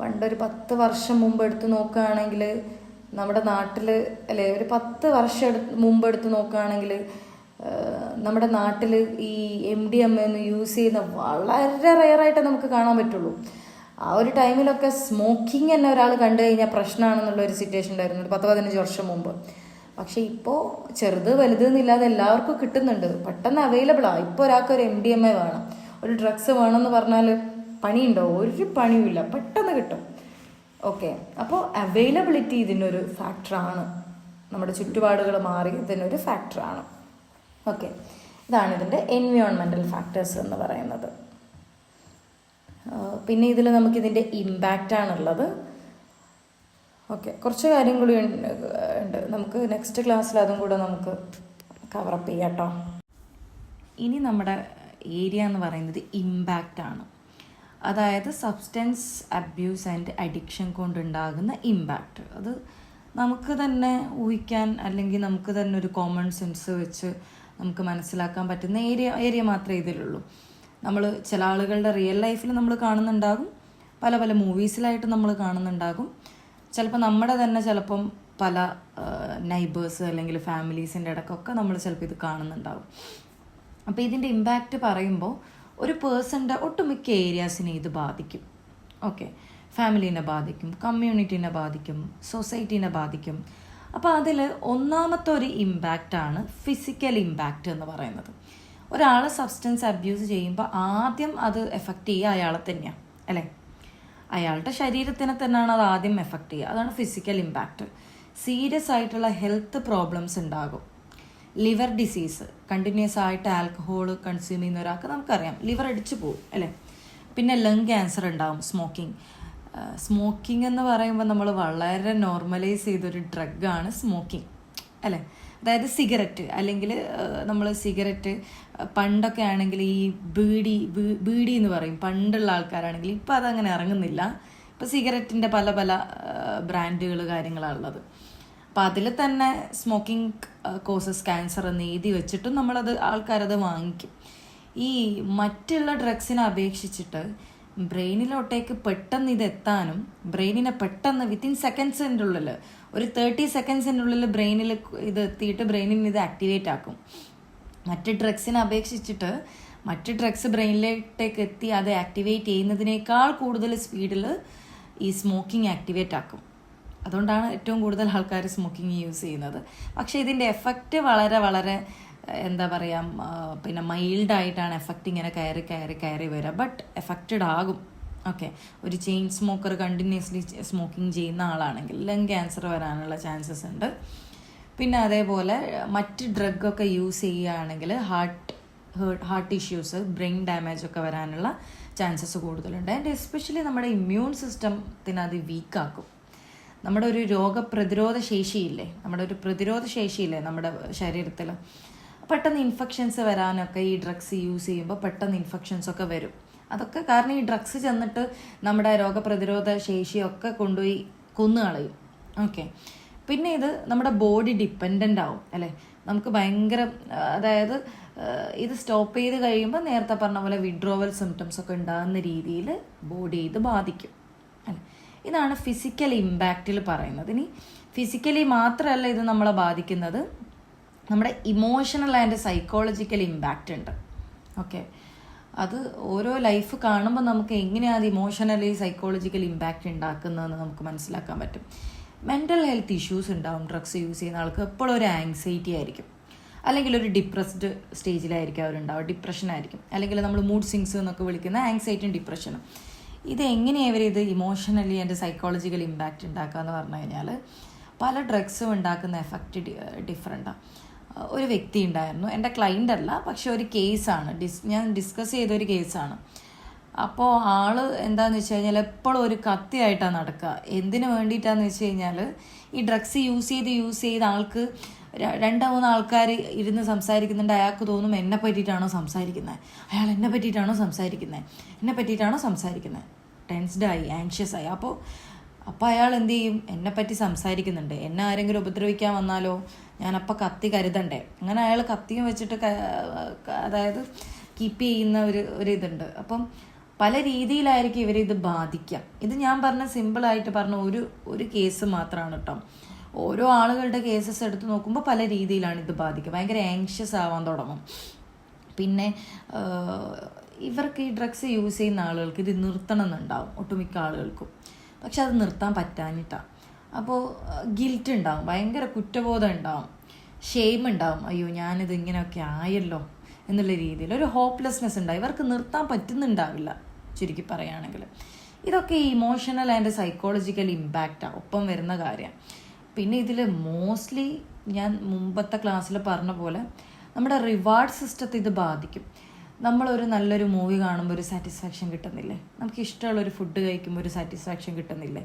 പണ്ടൊരു 10 വർഷം മുമ്പ് എടുത്ത് നോക്കുകയാണെങ്കിൽ നമ്മുടെ നാട്ടിൽ അല്ലേ, ഒരു 10 വർഷം മുമ്പ് എടുത്ത് നോക്കുകയാണെങ്കിൽ നമ്മുടെ നാട്ടിൽ ഈ MDMA ഒന്ന് യൂസ് ചെയ്യുന്ന വളരെ റെയറായിട്ട് നമുക്ക് കാണാൻ പറ്റുള്ളൂ. ആ ഒരു ടൈമിലൊക്കെ സ്മോക്കിംഗ് തന്നെ ഒരാൾ കണ്ടു കഴിഞ്ഞാൽ പ്രശ്നമാണെന്നുള്ളൊരു സിറ്റുവേഷൻ ഉണ്ടായിരുന്നു, ഒരു 10-15 വർഷം മുമ്പ്. പക്ഷെ ഇപ്പോൾ ചെറുത് വലുത് എന്നില്ലാതെ എല്ലാവർക്കും കിട്ടുന്നുണ്ട്, പെട്ടെന്ന് അവൈലബിളാണ്. ഇപ്പോൾ ഒരാൾക്ക് ഒരു MDMA വേണം, ഒരു ഡ്രഗ്സ് വേണമെന്ന് പറഞ്ഞാൽ പണിയുണ്ടോ? ഒരു പണിയുമില്ല, പെട്ടെന്ന് കിട്ടും. ഓക്കെ, അപ്പോൾ അവൈലബിലിറ്റി ഇതിനൊരു ഫാക്ടറാണ്, നമ്മുടെ ചുറ്റുപാടുകൾ മാറി ഇതിനൊരു ഫാക്ടറാണ്. ഓക്കെ, ഇതാണ് ഇതിൻ്റെ എൻവയോൺമെൻറ്റൽ ഫാക്ടേഴ്സ് എന്ന് പറയുന്നത്. പിന്നെ ഇതിൽ നമുക്കിതിൻ്റെ ഇമ്പാക്റ്റാണുള്ളത്. ഓക്കെ, കുറച്ച് കാര്യം കൂടി ഉണ്ട്, നമുക്ക് നെക്സ്റ്റ് ക്ലാസ്സിൽ അതും കൂടെ നമുക്ക് കവറപ്പ് ചെയ്യാം കേട്ടോ. ഇനി നമ്മുടെ ഏരിയ എന്ന് പറയുന്നത് ഇമ്പാക്റ്റാണ്. അതായത് സബ്സ്റ്റൻസ് അബ്യൂസ് ആൻഡ് അഡിക്ഷൻ കൊണ്ടുണ്ടാകുന്ന ഇമ്പാക്റ്റ്. അത് നമുക്ക് തന്നെ ഊഹിക്കാൻ, അല്ലെങ്കിൽ നമുക്ക് തന്നെ ഒരു കോമൺ സെൻസ് വെച്ച് നമുക്ക് മനസ്സിലാക്കാൻ പറ്റുന്ന ഏരിയ മാത്രമേ ഇതിലുള്ളൂ. നമ്മൾ ചില ആളുകളുടെ റിയൽ ലൈഫിൽ നമ്മൾ കാണുന്നുണ്ടാകും, പല പല മൂവീസിലായിട്ട് നമ്മൾ കാണുന്നുണ്ടാകും, ചിലപ്പോൾ നമ്മുടെ തന്നെ ചിലപ്പം പല നൈബേഴ്സ് അല്ലെങ്കിൽ ഫാമിലീസിൻ്റെ ഇടയ്ക്കൊക്കെ നമ്മൾ ചിലപ്പോൾ ഇത് കാണുന്നുണ്ടാകും. അപ്പോൾ ഇതിൻ്റെ ഇമ്പാക്റ്റ് പറയുമ്പോൾ ഒരു പേഴ്സൻ്റെ ഒട്ടുമിക്ക ഏരിയാസിനെ ഇത് ബാധിക്കും. ഓക്കെ, ഫാമിലീനെ ബാധിക്കും, കമ്മ്യൂണിറ്റീനെ ബാധിക്കും, സൊസൈറ്റീനെ ബാധിക്കും. അപ്പോൾ അതിൽ ഒന്നാമത്തെ ഒരു ഇമ്പാക്റ്റാണ് ഫിസിക്കൽ ഇമ്പാക്റ്റ് എന്ന് പറയുന്നത്. ഒരാൾ സബ്സ്റ്റൻസ് അബ്യൂസ് ചെയ്യുമ്പോൾ ആദ്യം അത് എഫക്റ്റ് ചെയ്യുക അയാളെ തന്നെയാണ്, അല്ലേ? അയാളുടെ ശരീരത്തിനെ തന്നെയാണ് അത് ആദ്യം എഫക്റ്റ് ചെയ്യുക. അതാണ് ഫിസിക്കൽ ഇമ്പാക്റ്റ്. സീരിയസ് ആയിട്ടുള്ള ഹെൽത്ത് പ്രോബ്ലംസ് ഉണ്ടാകും. ലിവർ ഡിസീസ്, കണ്ടിന്യൂസ് ആയിട്ട് ആൽക്കഹോൾ കൺസ്യൂം ചെയ്യുന്ന ഒരാൾക്ക് നമുക്കറിയാം ലിവർ അടിച്ചു പോകും, അല്ലേ? പിന്നെ ലങ് ക്യാൻസർ ഉണ്ടാവും. സ്മോക്കിംഗ് എന്ന് പറയുമ്പോൾ നമ്മൾ വളരെ നോർമലൈസ് ചെയ്തൊരു ഡ്രഗാണ് സ്മോക്കിംഗ്, അല്ലേ? അതായത് സിഗരറ്റ്, അല്ലെങ്കിൽ നമ്മൾ സിഗരറ്റ് പണ്ടൊക്കെ ആണെങ്കിൽ ഈ ബീഡി എന്ന് പറയും പണ്ടുള്ള ആൾക്കാരാണെങ്കിൽ. ഇപ്പം അതങ്ങനെ ഇറങ്ങുന്നില്ല. ഇപ്പം സിഗരറ്റിൻ്റെ പല പല ബ്രാൻഡുകൾ കാര്യങ്ങളാണുള്ളത്. അപ്പം അതിൽ തന്നെ സ്മോക്കിംഗ് കോസസ് ക്യാൻസർ എന്ന് എഴുതി വെച്ചിട്ടും ആൾക്കാരത് വാങ്ങിക്കും. ഈ മറ്റുള്ള ഡ്രഗ്സിനെ അപേക്ഷിച്ചിട്ട് ബ്രെയിനിലോട്ടേക്ക് പെട്ടെന്ന് ഇത് എത്താനും, ബ്രെയിനിനെ പെട്ടെന്ന് വിത്തിൻ സെക്കൻഡ്സിൻ്റെ ഉള്ളിൽ, ഒരു 30 സെക്കൻഡ്സിൻ്റെ ഉള്ളിൽ ബ്രെയിനിൽ ഇത് എത്തിയിട്ട് ബ്രെയിനിന് ഇത് ആക്ടിവേറ്റ് ആക്കും. മറ്റ് ഡ്രഗ്സിനെ അപേക്ഷിച്ചിട്ട് മറ്റ് ഡ്രഗ്സ് ബ്രെയിനിലേക്ക് എത്തി അത് ആക്ടിവേറ്റ് ചെയ്യുന്നതിനേക്കാൾ കൂടുതൽ സ്പീഡിൽ ഈ സ്മോക്കിംഗ് ആക്ടിവേറ്റ് ആക്കും. അതുകൊണ്ടാണ് ഏറ്റവും കൂടുതൽ ആൾക്കാർ സ്മോക്കിംഗ് യൂസ് ചെയ്യുന്നത്. പക്ഷേ ഇതിൻ്റെ എഫക്റ്റ് വളരെ വളരെ എന്താ പറയുക, പിന്നെ മൈൽഡായിട്ടാണ് എഫക്റ്റ് ഇങ്ങനെ കയറി വരിക. ബട്ട് എഫക്റ്റഡ് ആകും. ഓക്കെ, ഒരു ചെയിൻ സ്മോക്കർ കണ്ടിന്യൂസ്ലി സ്മോക്കിംഗ് ചെയ്യുന്ന ആളാണെങ്കിൽ ലങ് ക്യാൻസർ വരാനുള്ള ചാൻസസ് ഉണ്ട്. പിന്നെ അതേപോലെ മറ്റ് ഡ്രഗൊക്കെ യൂസ് ചെയ്യുകയാണെങ്കിൽ ഹാർട്ട് ഇഷ്യൂസ്, ബ്രെയിൻ ഡാമേജ് ഒക്കെ വരാനുള്ള ചാൻസസ് കൂടുതലുണ്ട്. ആൻഡ് എസ്പെഷ്യലി നമ്മുടെ ഇമ്മ്യൂൺ സിസ്റ്റത്തിനെ അത് വീക്കാക്കും. നമ്മുടെ ഒരു രോഗപ്രതിരോധ ശേഷിയില്ലേ, നമ്മുടെ ശരീരത്തിൽ പെട്ടെന്ന് ഇൻഫെക്ഷൻസ് വരാനൊക്കെ ഈ ഡ്രഗ്സ് യൂസ് ചെയ്യുമ്പോൾ പെട്ടെന്ന് ഇൻഫെക്ഷൻസ് ഒക്കെ വരും. അതൊക്കെ കാരണം ഈ ഡ്രഗ്സ് ചെന്നിട്ട് നമ്മുടെ രോഗപ്രതിരോധ ശേഷിയൊക്കെ കൊണ്ടുപോയി കൊന്നുകളയും. ഓക്കെ, പിന്നെ ഇത് നമ്മുടെ ബോഡി ഡിപ്പെൻഡൻ്റ് ആവും, അല്ലേ? നമുക്ക് ഭയങ്കര, അതായത് ഇത് സ്റ്റോപ്പ് ചെയ്ത് കഴിയുമ്പോൾ നേരത്തെ പറഞ്ഞ പോലെ വിഡ്രോവൽ സിംറ്റംസ് ഒക്കെ ഉണ്ടാകുന്ന രീതിയിൽ ബോഡി ഇത് ബാധിക്കും, അല്ലേ? ഇതാണ് ഫിസിക്കൽ ഇമ്പാക്റ്റിൽ പറയുന്നത്. ഇനി ഫിസിക്കലി മാത്രമല്ല ഇത് നമ്മളെ ബാധിക്കുന്നത്, നമ്മുടെ ഇമോഷണൽ ആൻഡ് സൈക്കോളജിക്കൽ ഇമ്പാക്റ്റ് ഉണ്ട്. ഓക്കെ, അത് ഓരോ ലൈഫ് കാണുമ്പോൾ നമുക്ക് എങ്ങനെയാണ് അത് ഇമോഷണലി സൈക്കോളജിക്കൽ ഇമ്പാക്റ്റ് ഉണ്ടാക്കുന്നതെന്ന് നമുക്ക് മനസ്സിലാക്കാൻ പറ്റും. മെൻ്റൽ ഹെൽത്ത് ഇഷ്യൂസ് ഉണ്ടാവും ഡ്രഗ്സ് യൂസ് ചെയ്യുന്ന ആൾക്ക്. എപ്പോഴും ഒരു ആങ്സൈറ്റി ആയിരിക്കും, അല്ലെങ്കിൽ ഒരു ഡിപ്രസ്ഡ് സ്റ്റേജിലായിരിക്കും അവരുണ്ടാവുക, ഡിപ്രഷൻ ആയിരിക്കും, അല്ലെങ്കിൽ നമ്മൾ മൂഡ് സ്വിങ്സ് എന്നൊക്കെ വിളിക്കുന്ന ആങ്സൈറ്റിയും ഡിപ്രഷനും. ഇത് എങ്ങനെയാണ് ഇത് ഇമോഷണലി ആൻഡ് സൈക്കോളജിക്കൽ ഇമ്പാക്റ്റ് ഉണ്ടാക്കുക എന്ന് പറഞ്ഞു കഴിഞ്ഞാൽ പല ഡ്രഗ്സും ഉണ്ടാക്കുന്ന എഫക്റ്റ് ഡിഫറെൻറ്റാണ്. ഒരു വ്യക്തി ഉണ്ടായിരുന്നു, എൻ്റെ ക്ലൈൻ്റ് അല്ല, പക്ഷെ ഒരു കേസാണ്, ഞാൻ ഡിസ്കസ് ചെയ്തൊരു കേസാണ്. അപ്പോൾ ആൾ എന്താണെന്ന് വെച്ച് കഴിഞ്ഞാൽ എപ്പോഴും ഒരു കത്തിയായിട്ടാണ് നടക്കുക. എന്തിനു വേണ്ടിയിട്ടാന്ന് വെച്ച് കഴിഞ്ഞാൽ ഈ ഡ്രഗ്സ് യൂസ് ചെയ്ത് ആൾക്ക് 2-3 ആൾക്കാർ ഇരുന്ന് സംസാരിക്കുന്നുണ്ട്. അയാൾക്ക് തോന്നും എന്നെ പറ്റിയിട്ടാണോ സംസാരിക്കുന്നത്. ടെൻസ്ഡായി, ആങ്ഷ്യസായി. അപ്പോൾ അയാൾ എന്ത് ചെയ്യും? എന്നെപ്പറ്റി സംസാരിക്കുന്നുണ്ട്, എന്നെ ആരെങ്കിലും ഉപദ്രവിക്കാൻ വന്നാലോ ഞാനപ്പോൾ കത്തി കരുതണ്ടേ. അങ്ങനെ അയാൾ കത്തിയും വെച്ചിട്ട് അതായത് കീപ്പ് ചെയ്യുന്ന ഒരു ഇതുണ്ട്. അപ്പം പല രീതിയിലായിരിക്കും ഇവരിത് ബാധിക്കാം. ഇത് ഞാൻ പറഞ്ഞ സിമ്പിളായിട്ട് പറഞ്ഞ ഒരു കേസ് മാത്രമാണ് കേട്ടോ. ഓരോ ആളുകളുടെ കേസസ് എടുത്ത് നോക്കുമ്പോൾ പല രീതിയിലാണ് ഇത് ബാധിക്കുക. ഭയങ്കര ആങ്ഷ്യസ് ആവാൻ തുടങ്ങും. പിന്നെ ഇവർക്ക് ഈ ഡ്രഗ്സ് യൂസ് ചെയ്യുന്ന ആളുകൾക്ക് ഇത് നിർത്തണം എന്നുണ്ടാവും, ഒട്ടുമിക്ക ആളുകൾക്കും. പക്ഷെ അത് നിർത്താൻ പറ്റാഞ്ഞിട്ടാണ്. അപ്പോൾ ഗിൽറ്റ് ഉണ്ടാവും, ഭയങ്കര കുറ്റബോധം ഉണ്ടാവും, ഷെയിം ഉണ്ടാവും, അയ്യോ ഞാനിത് ഇങ്ങനെയൊക്കെ ആയല്ലോ എന്നുള്ള രീതിയിൽ ഒരു ഹോപ്പ്ലെസ്നെസ് ഉണ്ടാവും. ഇവർക്ക് നിർത്താൻ പറ്റുന്നുണ്ടാവില്ല ചുരുക്കി പറയുകയാണെങ്കിൽ. ഇതൊക്കെ ഇമോഷണൽ ആൻഡ് സൈക്കോളജിക്കൽ ഇമ്പാക്റ്റാണ് ഒപ്പം വരുന്ന കാര്യം. പിന്നെ ഇതിൽ മോസ്റ്റ്ലി ഞാൻ മുമ്പത്തെ ക്ലാസ്സിൽ പറഞ്ഞ പോലെ നമ്മുടെ റിവാർഡ് സിസ്റ്റത്തെ ഇത് ബാധിക്കും. നമ്മളൊരു നല്ലൊരു മൂവി കാണുമ്പോൾ ഒരു സാറ്റിസ്ഫാക്ഷൻ കിട്ടുന്നില്ലേ, നമുക്ക് ഇഷ്ടമുള്ളൊരു ഫുഡ് കഴിക്കുമ്പോൾ ഒരു സാറ്റിസ്ഫാക്ഷൻ കിട്ടുന്നില്ലേ,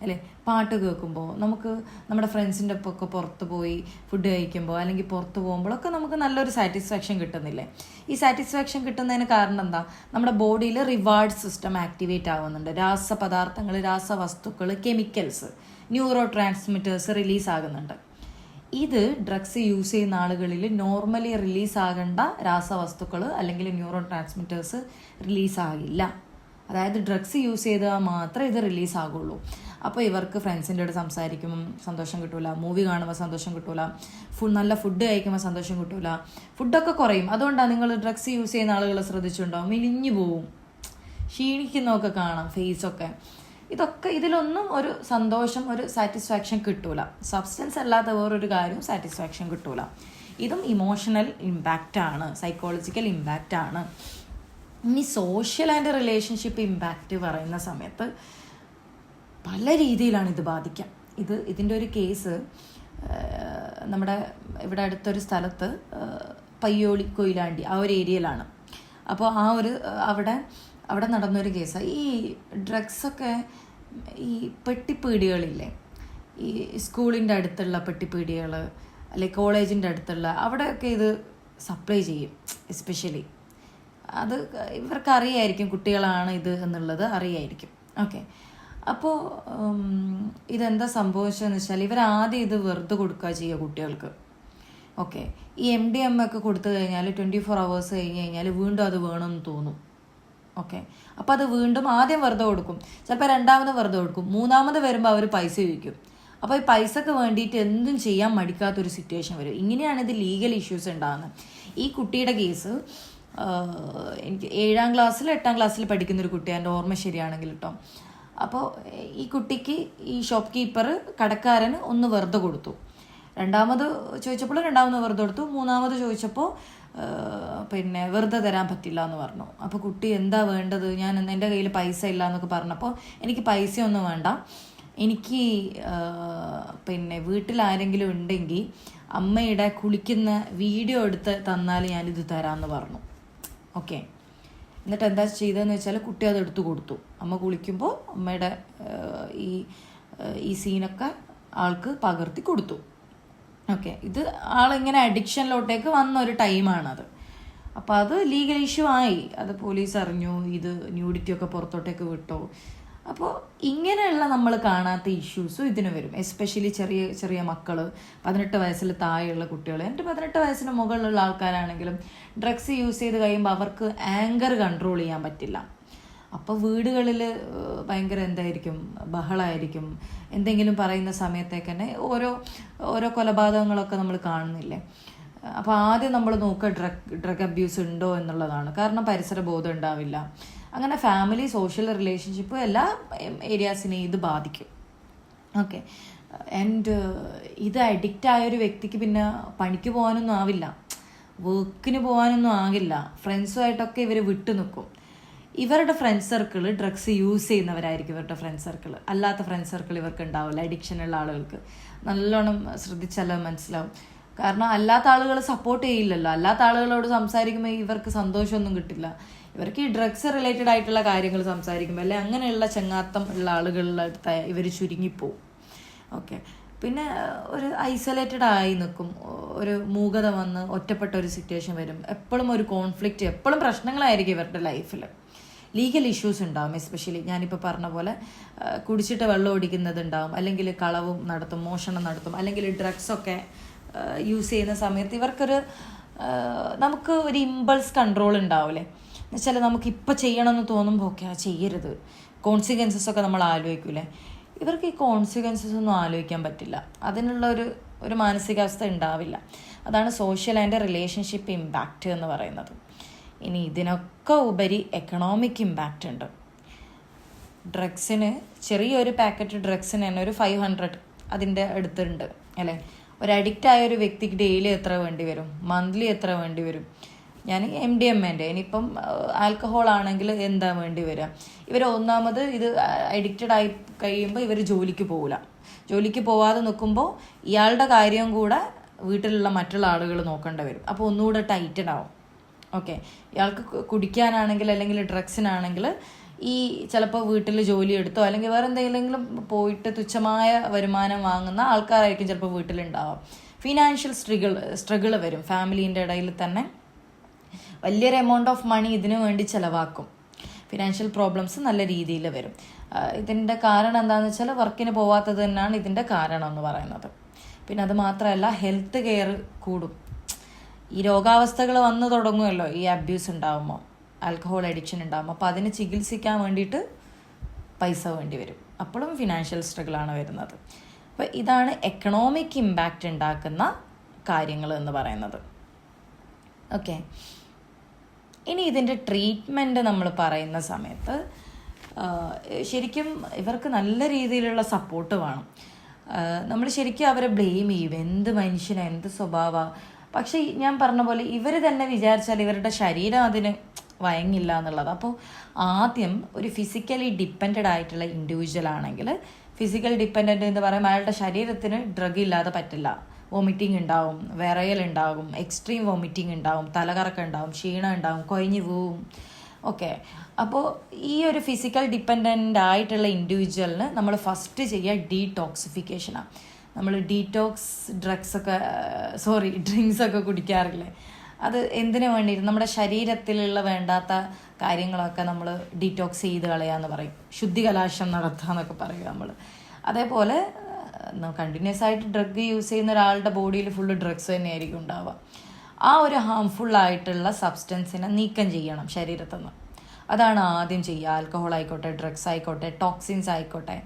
അല്ലേ? പാട്ട് കേൾക്കുമ്പോൾ നമുക്ക് നമ്മുടെ ഫ്രണ്ട്സിൻ്റെ ഒപ്പമൊക്കെ പുറത്ത് പോയി ഫുഡ് കഴിക്കുമ്പോൾ അല്ലെങ്കിൽ പുറത്ത് പോകുമ്പോഴൊക്കെ നമുക്ക് നല്ലൊരു സാറ്റിസ്ഫാക്ഷൻ കിട്ടുന്നില്ലേ? ഈ സാറ്റിസ്ഫാക്ഷൻ കിട്ടുന്നതിന് കാരണം എന്താ? നമ്മുടെ ബോഡിയിൽ റിവാർഡ് സിസ്റ്റം ആക്ടിവേറ്റ് ആവുന്നുണ്ട്. രാസപദാർത്ഥങ്ങൾ, രാസവസ്തുക്കൾ, കെമിക്കൽസ്, ന്യൂറോ ട്രാൻസ്മിറ്റേഴ്സ് റിലീസ് ആകുന്നുണ്ട്. ഇത് ഡ്രഗ്സ് യൂസ് ചെയ്യുന്ന ആളുകളിൽ നോർമലി റിലീസാകേണ്ട രാസവസ്തുക്കൾ അല്ലെങ്കിൽ ന്യൂറോ ട്രാൻസ്മിറ്റേഴ്സ് റിലീസാകില്ല. അതായത് ഡ്രഗ്സ് യൂസ് ചെയ്താൽ മാത്രമേ ഇത് റിലീസാകുള്ളൂ. അപ്പോൾ ഇവർക്ക് ഫ്രണ്ട്സിൻ്റെ അടുത്ത് സംസാരിക്കുമ്പം സന്തോഷം കിട്ടൂല, മൂവി കാണുമ്പോൾ സന്തോഷം കിട്ടൂല, നല്ല ഫുഡ് കഴിക്കുമ്പോൾ സന്തോഷം കിട്ടൂല, ഫുഡൊക്കെ കുറയും. അതുകൊണ്ടാണ് നിങ്ങൾ ഡ്രഗ്സ് യൂസ് ചെയ്യുന്ന ആളുകൾ ശ്രദ്ധിച്ചിട്ടുണ്ടാവും, മെലിഞ്ഞു പോവും, ക്ഷീണിക്കുന്നതൊക്കെ കാണാം ഫേസൊക്കെ. ഇതിലൊന്നും ഒരു സന്തോഷം, ഒരു സാറ്റിസ്ഫാക്ഷൻ കിട്ടൂല. സബ്സ്റ്റൻസ് അല്ലാത്ത വേറൊരു കാര്യവും സാറ്റിസ്ഫാക്ഷൻ കിട്ടൂല. ഇതും ഇമോഷണൽ ഇമ്പാക്റ്റാണ്, സൈക്കോളജിക്കൽ ഇമ്പാക്റ്റാണ്. ഇനി സോഷ്യൽ ആൻഡ് റിലേഷൻഷിപ്പ് ഇമ്പാക്റ്റ് പറയുന്ന സമയത്ത് പല രീതിയിലാണ് ഇത് ബാധിക്കുക. ഇതിൻ്റെ ഒരു കേസ് നമ്മുടെ ഇവിടെ അടുത്തൊരു സ്ഥലത്ത് പയ്യോളി, കൊയിലാണ്ടി ആ ഒരു ഏരിയയിലാണ്. അപ്പോൾ അവിടെ നടന്നൊരു കേസാണ്. ഈ ഡ്രഗ്സൊക്കെ ഈ പെട്ടിപ്പീടികളില്ലേ, ഈ സ്കൂളിൻ്റെ അടുത്തുള്ള പെട്ടിപ്പീടികൾ അല്ലെങ്കിൽ കോളേജിൻ്റെ അടുത്തുള്ള അവിടെയൊക്കെ ഇത് സപ്ലൈ ചെയ്യും. എസ്പെഷ്യലി അത് ഇവർക്ക് അറിയായിരിക്കും, കുട്ടികളാണ് ഇത് എന്നുള്ളത് അറിയായിരിക്കും. ഓക്കെ, അപ്പോൾ ഇതെന്താ സംഭവിച്ചതെന്ന് വെച്ചാൽ ഇവരാദ്യം ഇത് വെറുതെ കൊടുക്കുക ചെയ്യുക കുട്ടികൾക്ക്. ഓക്കെ, ഈ MDMA ഒക്കെ കൊടുത്തു കഴിഞ്ഞാൽ 24 hours കഴിഞ്ഞ് കഴിഞ്ഞാൽ വീണ്ടും അത് വേണമെന്ന് തോന്നും. ഓക്കെ, അപ്പോൾ അത് വീണ്ടും ആദ്യം വെറുതെ കൊടുക്കും, ചിലപ്പോൾ രണ്ടാമത് വെറുതെ കൊടുക്കും, മൂന്നാമത് വരുമ്പോൾ അവർ പൈസ ചോദിക്കും. അപ്പോൾ ഈ പൈസക്ക് വേണ്ടിയിട്ട് എന്തും ചെയ്യാൻ മടിക്കാത്തൊരു സിറ്റുവേഷൻ വരും. ഇങ്ങനെയാണ് ഇത് ലീഗൽ ഇഷ്യൂസ് ഉണ്ടാകുന്നത്. ഈ കുട്ടിയുടെ കേസ് എനിക്ക് 7ാം ക്ലാസ്സിൽ 8ാം ക്ലാസ്സിൽ പഠിക്കുന്നൊരു കുട്ടിയാണ്, എൻ്റെ ഓർമ്മ ശരിയാണെങ്കിൽ കേട്ടോ. അപ്പോൾ ഈ കുട്ടിക്ക് ഈ ഷോപ്പ് കീപ്പർ, കടക്കാരന് ഒന്ന് വെറുതെ കൊടുത്തു. രണ്ടാമത് ചോദിച്ചപ്പോൾ രണ്ടാമത് വെറുതെ കൊടുത്തു. മൂന്നാമത് ചോദിച്ചപ്പോൾ പിന്നെ വെറുതെ തരാൻ പറ്റില്ല എന്ന് പറഞ്ഞു. അപ്പോൾ കുട്ടി എന്താ വേണ്ടത്, എൻ്റെ കയ്യിൽ പൈസ ഇല്ല എന്നൊക്കെ പറഞ്ഞപ്പോൾ എനിക്ക് പൈസയൊന്നും വേണ്ട, എനിക്ക് പിന്നെ വീട്ടിൽ ആരെങ്കിലും ഉണ്ടെങ്കിൽ അമ്മയുടെ കുളിക്കുന്ന വീഡിയോ എടുത്ത് തന്നാൽ ഞാനിത് തരാമെന്ന് പറഞ്ഞു. ഓക്കെ, എന്നിട്ട് എന്താ ചെയ്തതെന്ന് വെച്ചാൽ കുട്ടി അത് എടുത്തു കൊടുത്തു. അമ്മ കുളിക്കുമ്പോൾ അമ്മയുടെ ഈ സീനൊക്കെ ആൾക്ക് പകർത്തി കൊടുത്തു. ഓക്കെ, ഇത് ആളിങ്ങനെ അഡിക്ഷനിലോട്ടേക്ക് വന്ന ഒരു ടൈമാണത്. അപ്പോൾ അത് ലീഗൽ ഇഷ്യൂ ആയി, അത് പോലീസ് അറിഞ്ഞു, ഇത് ന്യൂഡിറ്റി ഒക്കെ പുറത്തോട്ടേക്ക് വിട്ടു. അപ്പോൾ ഇങ്ങനെയുള്ള നമ്മൾ കാണാത്ത ഇഷ്യൂസും ഇതിന് വരും. എസ്പെഷ്യലി ചെറിയ ചെറിയ മക്കൾ, 18 വയസ്സിൽ താഴെയുള്ള കുട്ടികൾ. എൻ്റെ 18 വയസ്സിന് മുകളിലുള്ള ആൾക്കാരാണെങ്കിലും ഡ്രഗ്സ് യൂസ് ചെയ്ത് കഴിയുമ്പോൾ അവർക്ക് ആങ്കർ കൺട്രോൾ ചെയ്യാൻ പറ്റില്ല. അപ്പോൾ വീടുകളിൽ ഭയങ്കര എന്തായിരിക്കും, ബഹളമായിരിക്കും. എന്തെങ്കിലും പറയുന്ന സമയത്തേക്ക് തന്നെ ഓരോ കൊലപാതകങ്ങളൊക്കെ നമ്മൾ കാണുന്നില്ലേ. അപ്പോൾ ആദ്യം നമ്മൾ നോക്കുക ഡ്രഗ് അബ്യൂസ് ഉണ്ടോ എന്നുള്ളതാണ്. കാരണം പരിസര ബോധം ഉണ്ടാവില്ല. അങ്ങനെ ഫാമിലി, സോഷ്യൽ റിലേഷൻഷിപ്പ് എല്ലാ ഏരിയാസിനെയും ഇത് ബാധിക്കും. ഓക്കെ, ആൻഡ് ഇത് അഡിക്റ്റ് ആയൊരു വ്യക്തിക്ക് പിന്നെ പണിക്ക് പോകാനൊന്നും ആവില്ല, വർക്കിന് പോകാനൊന്നും ആകില്ല. ഫ്രണ്ട്സുമായിട്ടൊക്കെ ഇവർ വിട്ടു നിൽക്കും. ഇവരുടെ ഫ്രണ്ട് സർക്കിൾ ഡ്രഗ്സ് യൂസ് ചെയ്യുന്നവരായിരിക്കും ഇവരുടെ ഫ്രണ്ട് സർക്കിൾ. അല്ലാത്ത ഫ്രണ്ട് സർക്കിൾ ഇവർക്ക് ഉണ്ടാവില്ല. അഡിക്ഷനുള്ള ആളുകൾക്ക് നല്ലോണം ശ്രദ്ധിച്ചാൽ മനസ്സിലാവും. കാരണം അല്ലാത്ത ആളുകൾ സപ്പോർട്ട് ചെയ്യില്ലല്ലോ. അല്ലാത്ത ആളുകളോട് സംസാരിക്കുമ്പോൾ ഇവർക്ക് സന്തോഷമൊന്നും കിട്ടില്ല. ഇവർക്ക് ഈ ഡ്രഗ്സ് റിലേറ്റഡ് ആയിട്ടുള്ള കാര്യങ്ങൾ സംസാരിക്കുമ്പോൾ അല്ലെ അങ്ങനെയുള്ള ചങ്ങാത്തം ഉള്ള ആളുകളുടെ അടുത്ത് ഇവർ ചുരുങ്ങിപ്പോവും. ഓക്കെ, പിന്നെ ഒരു ഐസൊലേറ്റഡ് ആയി നിൽക്കും, ഒരു മൂകത വന്ന് ഒറ്റപ്പെട്ട ഒരു സിറ്റുവേഷൻ വരും. എപ്പോഴും ഒരു കോൺഫ്ലിക്റ്റ്, എപ്പോഴും പ്രശ്നങ്ങളായിരിക്കും ഇവരുടെ ലൈഫിൽ. ലീഗൽ ഇഷ്യൂസ് ഉണ്ടാവും. എസ്പെഷ്യലി ഞാനിപ്പോൾ പറഞ്ഞ പോലെ കുടിച്ചിട്ട് വെള്ളം ഒടിക്കുന്നത് ഉണ്ടാവും, അല്ലെങ്കിൽ കളവും നടത്തും, മോഷണം നടത്തും, അല്ലെങ്കിൽ ഡ്രഗ്സൊക്കെ യൂസ് ചെയ്യുന്ന സമയത്ത് ഇവർക്കൊരു നമുക്ക് ഒരു ഇമ്പൾസ് കൺട്രോൾ ഉണ്ടാവില്ലേ. എന്നുവെച്ചാൽ നമുക്ക് ഇപ്പം ചെയ്യണമെന്ന് തോന്നുമ്പോൾ ഓക്കെ ചെയ്യരുത്, കോൺസിക്വൻസസ് ഒക്കെ നമ്മൾ ആലോചിക്കൂലേ. ഇവർക്ക് ഈ കോൺസിക്വൻസസ് ഒന്നും ആലോചിക്കാൻ പറ്റില്ല. അതിനുള്ള ഒരു മാനസികാവസ്ഥ ഉണ്ടാവില്ല. അതാണ് സോഷ്യൽ ആൻഡ് റിലേഷൻഷിപ്പ് ഇമ്പാക്റ്റ് എന്ന് പറയുന്നത്. ഇനി ഇതിനൊക്കെ ഉപരി എക്കണോമിക് ഇമ്പാക്റ്റ് ഉണ്ട്. ഡ്രഗ്സിന് ചെറിയൊരു പാക്കറ്റ് ഡ്രഗ്സിന് തന്നെ ഒരു 500 അതിൻ്റെ അടുത്തുണ്ട് അല്ലേ. ഒരു അഡിക്റ്റായ ഒരു വ്യക്തിക്ക് ഡെയിലി എത്ര വേണ്ടി വരും, മന്ത്ലി എത്ര വേണ്ടി വരും? ഞാൻ MDMA ഇനിയിപ്പം ആൽക്കഹോൾ ആണെങ്കിൽ എന്താ വേണ്ടി വരിക? ഇവർ ഒന്നാമത് ഇത് അഡിക്റ്റഡ് ആയി കഴിയുമ്പോൾ ഇവർ ജോലിക്ക് പോകില്ല. ജോലിക്ക് പോവാതെ നിൽക്കുമ്പോൾ ഇയാളുടെ കാര്യം കൂടെ വീട്ടിലുള്ള മറ്റുള്ള ആളുകൾ നോക്കേണ്ടി വരും. അപ്പോൾ ഒന്നുകൂടെ ടൈറ്റഡ് ആവും. ഓക്കെ, ഇയാൾക്ക് കുടിക്കാനാണെങ്കിൽ അല്ലെങ്കിൽ ഡ്രഗ്സിനാണെങ്കിൽ ഈ ചിലപ്പോൾ വീട്ടിൽ ജോലി എടുത്തോ അല്ലെങ്കിൽ വേറെ എന്തെങ്കിലും പോയിട്ട് തുച്ഛമായ വരുമാനം വാങ്ങുന്ന ആൾക്കാരായിരിക്കും ചിലപ്പോൾ വീട്ടിലുണ്ടാവാം. ഫിനാൻഷ്യൽ സ്ട്രഗിൾ വരും. ഫാമിലീൻ്റെ ഇടയിൽ തന്നെ വലിയൊരു എമൗണ്ട് ഓഫ് മണി ഇതിനു വേണ്ടി ചിലവാക്കും. ഫിനാൻഷ്യൽ പ്രോബ്ലംസ് നല്ല രീതിയിൽ വരും. ഇതിൻ്റെ കാരണം എന്താണെന്ന് വെച്ചാൽ വർക്കിന് പോവാത്തത് തന്നെയാണ് ഇതിൻ്റെ കാരണം എന്ന് പറയുന്നത്. പിന്നെ അത് മാത്രമല്ല, ഹെൽത്ത് കെയർ കൂടും. ഈ രോഗാവസ്ഥകൾ വന്നു തുടങ്ങുമല്ലോ ഈ അബ്യൂസ് ഉണ്ടാകുമ്പോൾ, ആൽക്കഹോൾ അഡിക്ഷൻ ഉണ്ടാകുമ്പോൾ. അപ്പോൾ അതിന് ചികിത്സിക്കാൻ വേണ്ടിയിട്ട് പൈസ വേണ്ടി വരും. അപ്പോഴും ഫിനാൻഷ്യൽ സ്ട്രഗിളാണ് വരുന്നത്. അപ്പോൾ ഇതാണ് എക്കണോമിക് ഇമ്പാക്റ്റ് ഉണ്ടാക്കുന്ന കാര്യങ്ങൾ എന്ന് പറയുന്നത്. ഓക്കെ, ഇനി ഇതിൻ്റെ ട്രീറ്റ്മെൻറ്റ് നമ്മൾ പറയുന്ന സമയത്ത് ശരിക്കും ഇവർക്ക് നല്ല രീതിയിലുള്ള സപ്പോർട്ട് വേണം. നമ്മൾ ശരിക്കും അവരെ ബ്ലെയിം ചെയ്യും, എന്ത് മനുഷ്യനാണ്, എന്ത് സ്വഭാവമാണ്. പക്ഷേ ഞാൻ പറഞ്ഞ പോലെ ഇവർ തന്നെ വിചാരിച്ചാൽ ഇവരുടെ ശരീരം അതിന് വഴങ്ങില്ല എന്നുള്ളത്. അപ്പോൾ ആദ്യം ഒരു ഫിസിക്കലി ഡിപ്പെൻഡഡ് ആയിട്ടുള്ള ഇൻഡിവിജ്വൽ ആണെങ്കിൽ, ഫിസിക്കൽ ഡിപ്പെൻഡൻ്റ് എന്ന് പറയുമ്പോൾ അയാളുടെ ശരീരത്തിന് ഡ്രഗ് ഇല്ലാതെ പറ്റില്ല. വോമിറ്റിംഗ് ഉണ്ടാവും, വിറയലുണ്ടാകും, എക്സ്ട്രീം വോമിറ്റിംഗ് ഉണ്ടാവും, തലകറക്കം ഉണ്ടാവും, ക്ഷീണം ഉണ്ടാവും, കൊഴിഞ്ഞു പോവും. ഓക്കെ, അപ്പോൾ ഈ ഒരു ഫിസിക്കൽ ഡിപ്പെൻഡൻ്റ് ആയിട്ടുള്ള ഇൻഡിവിജ്വലിന് നമ്മൾ ഫസ്റ്റ് ചെയ്യുക ഡീടോക്സിഫിക്കേഷനാണ്. നമ്മൾ ഡീറ്റോക്സ് ഡ്രിങ്ക്സ് ഒക്കെ കുടിക്കാറില്ലേ, അത് എന്തിനു വേണ്ടിയിട്ട്? നമ്മുടെ ശരീരത്തിലുള്ള വേണ്ടാത്ത കാര്യങ്ങളൊക്കെ നമ്മൾ ഡീറ്റോക്സ് ചെയ്ത് കളയാന്ന് പറയും, ശുദ്ധികലാശം നടത്തുക എന്നൊക്കെ പറയും നമ്മൾ. അതേപോലെ കണ്ടിന്യൂസ് ആയിട്ട് ഡ്രഗ് യൂസ് ചെയ്യുന്ന ഒരാളുടെ ബോഡിയിൽ ഫുള്ള് ഡ്രഗ്സ് തന്നെയായിരിക്കും ഉണ്ടാവുക. ആ ഒരു ഹാംഫുള്ളായിട്ടുള്ള സബ്സ്റ്റൻസിനെ നീക്കം ചെയ്യണം ശരീരത്തിൽ നിന്ന്. അതാണ് ആദ്യം ചെയ്യുക. ആൽക്കഹോൾ ആയിക്കോട്ടെ, ഡ്രഗ്സ് ആയിക്കോട്ടെ, ടോക്സിൻസ് ആയിക്കോട്ടെ,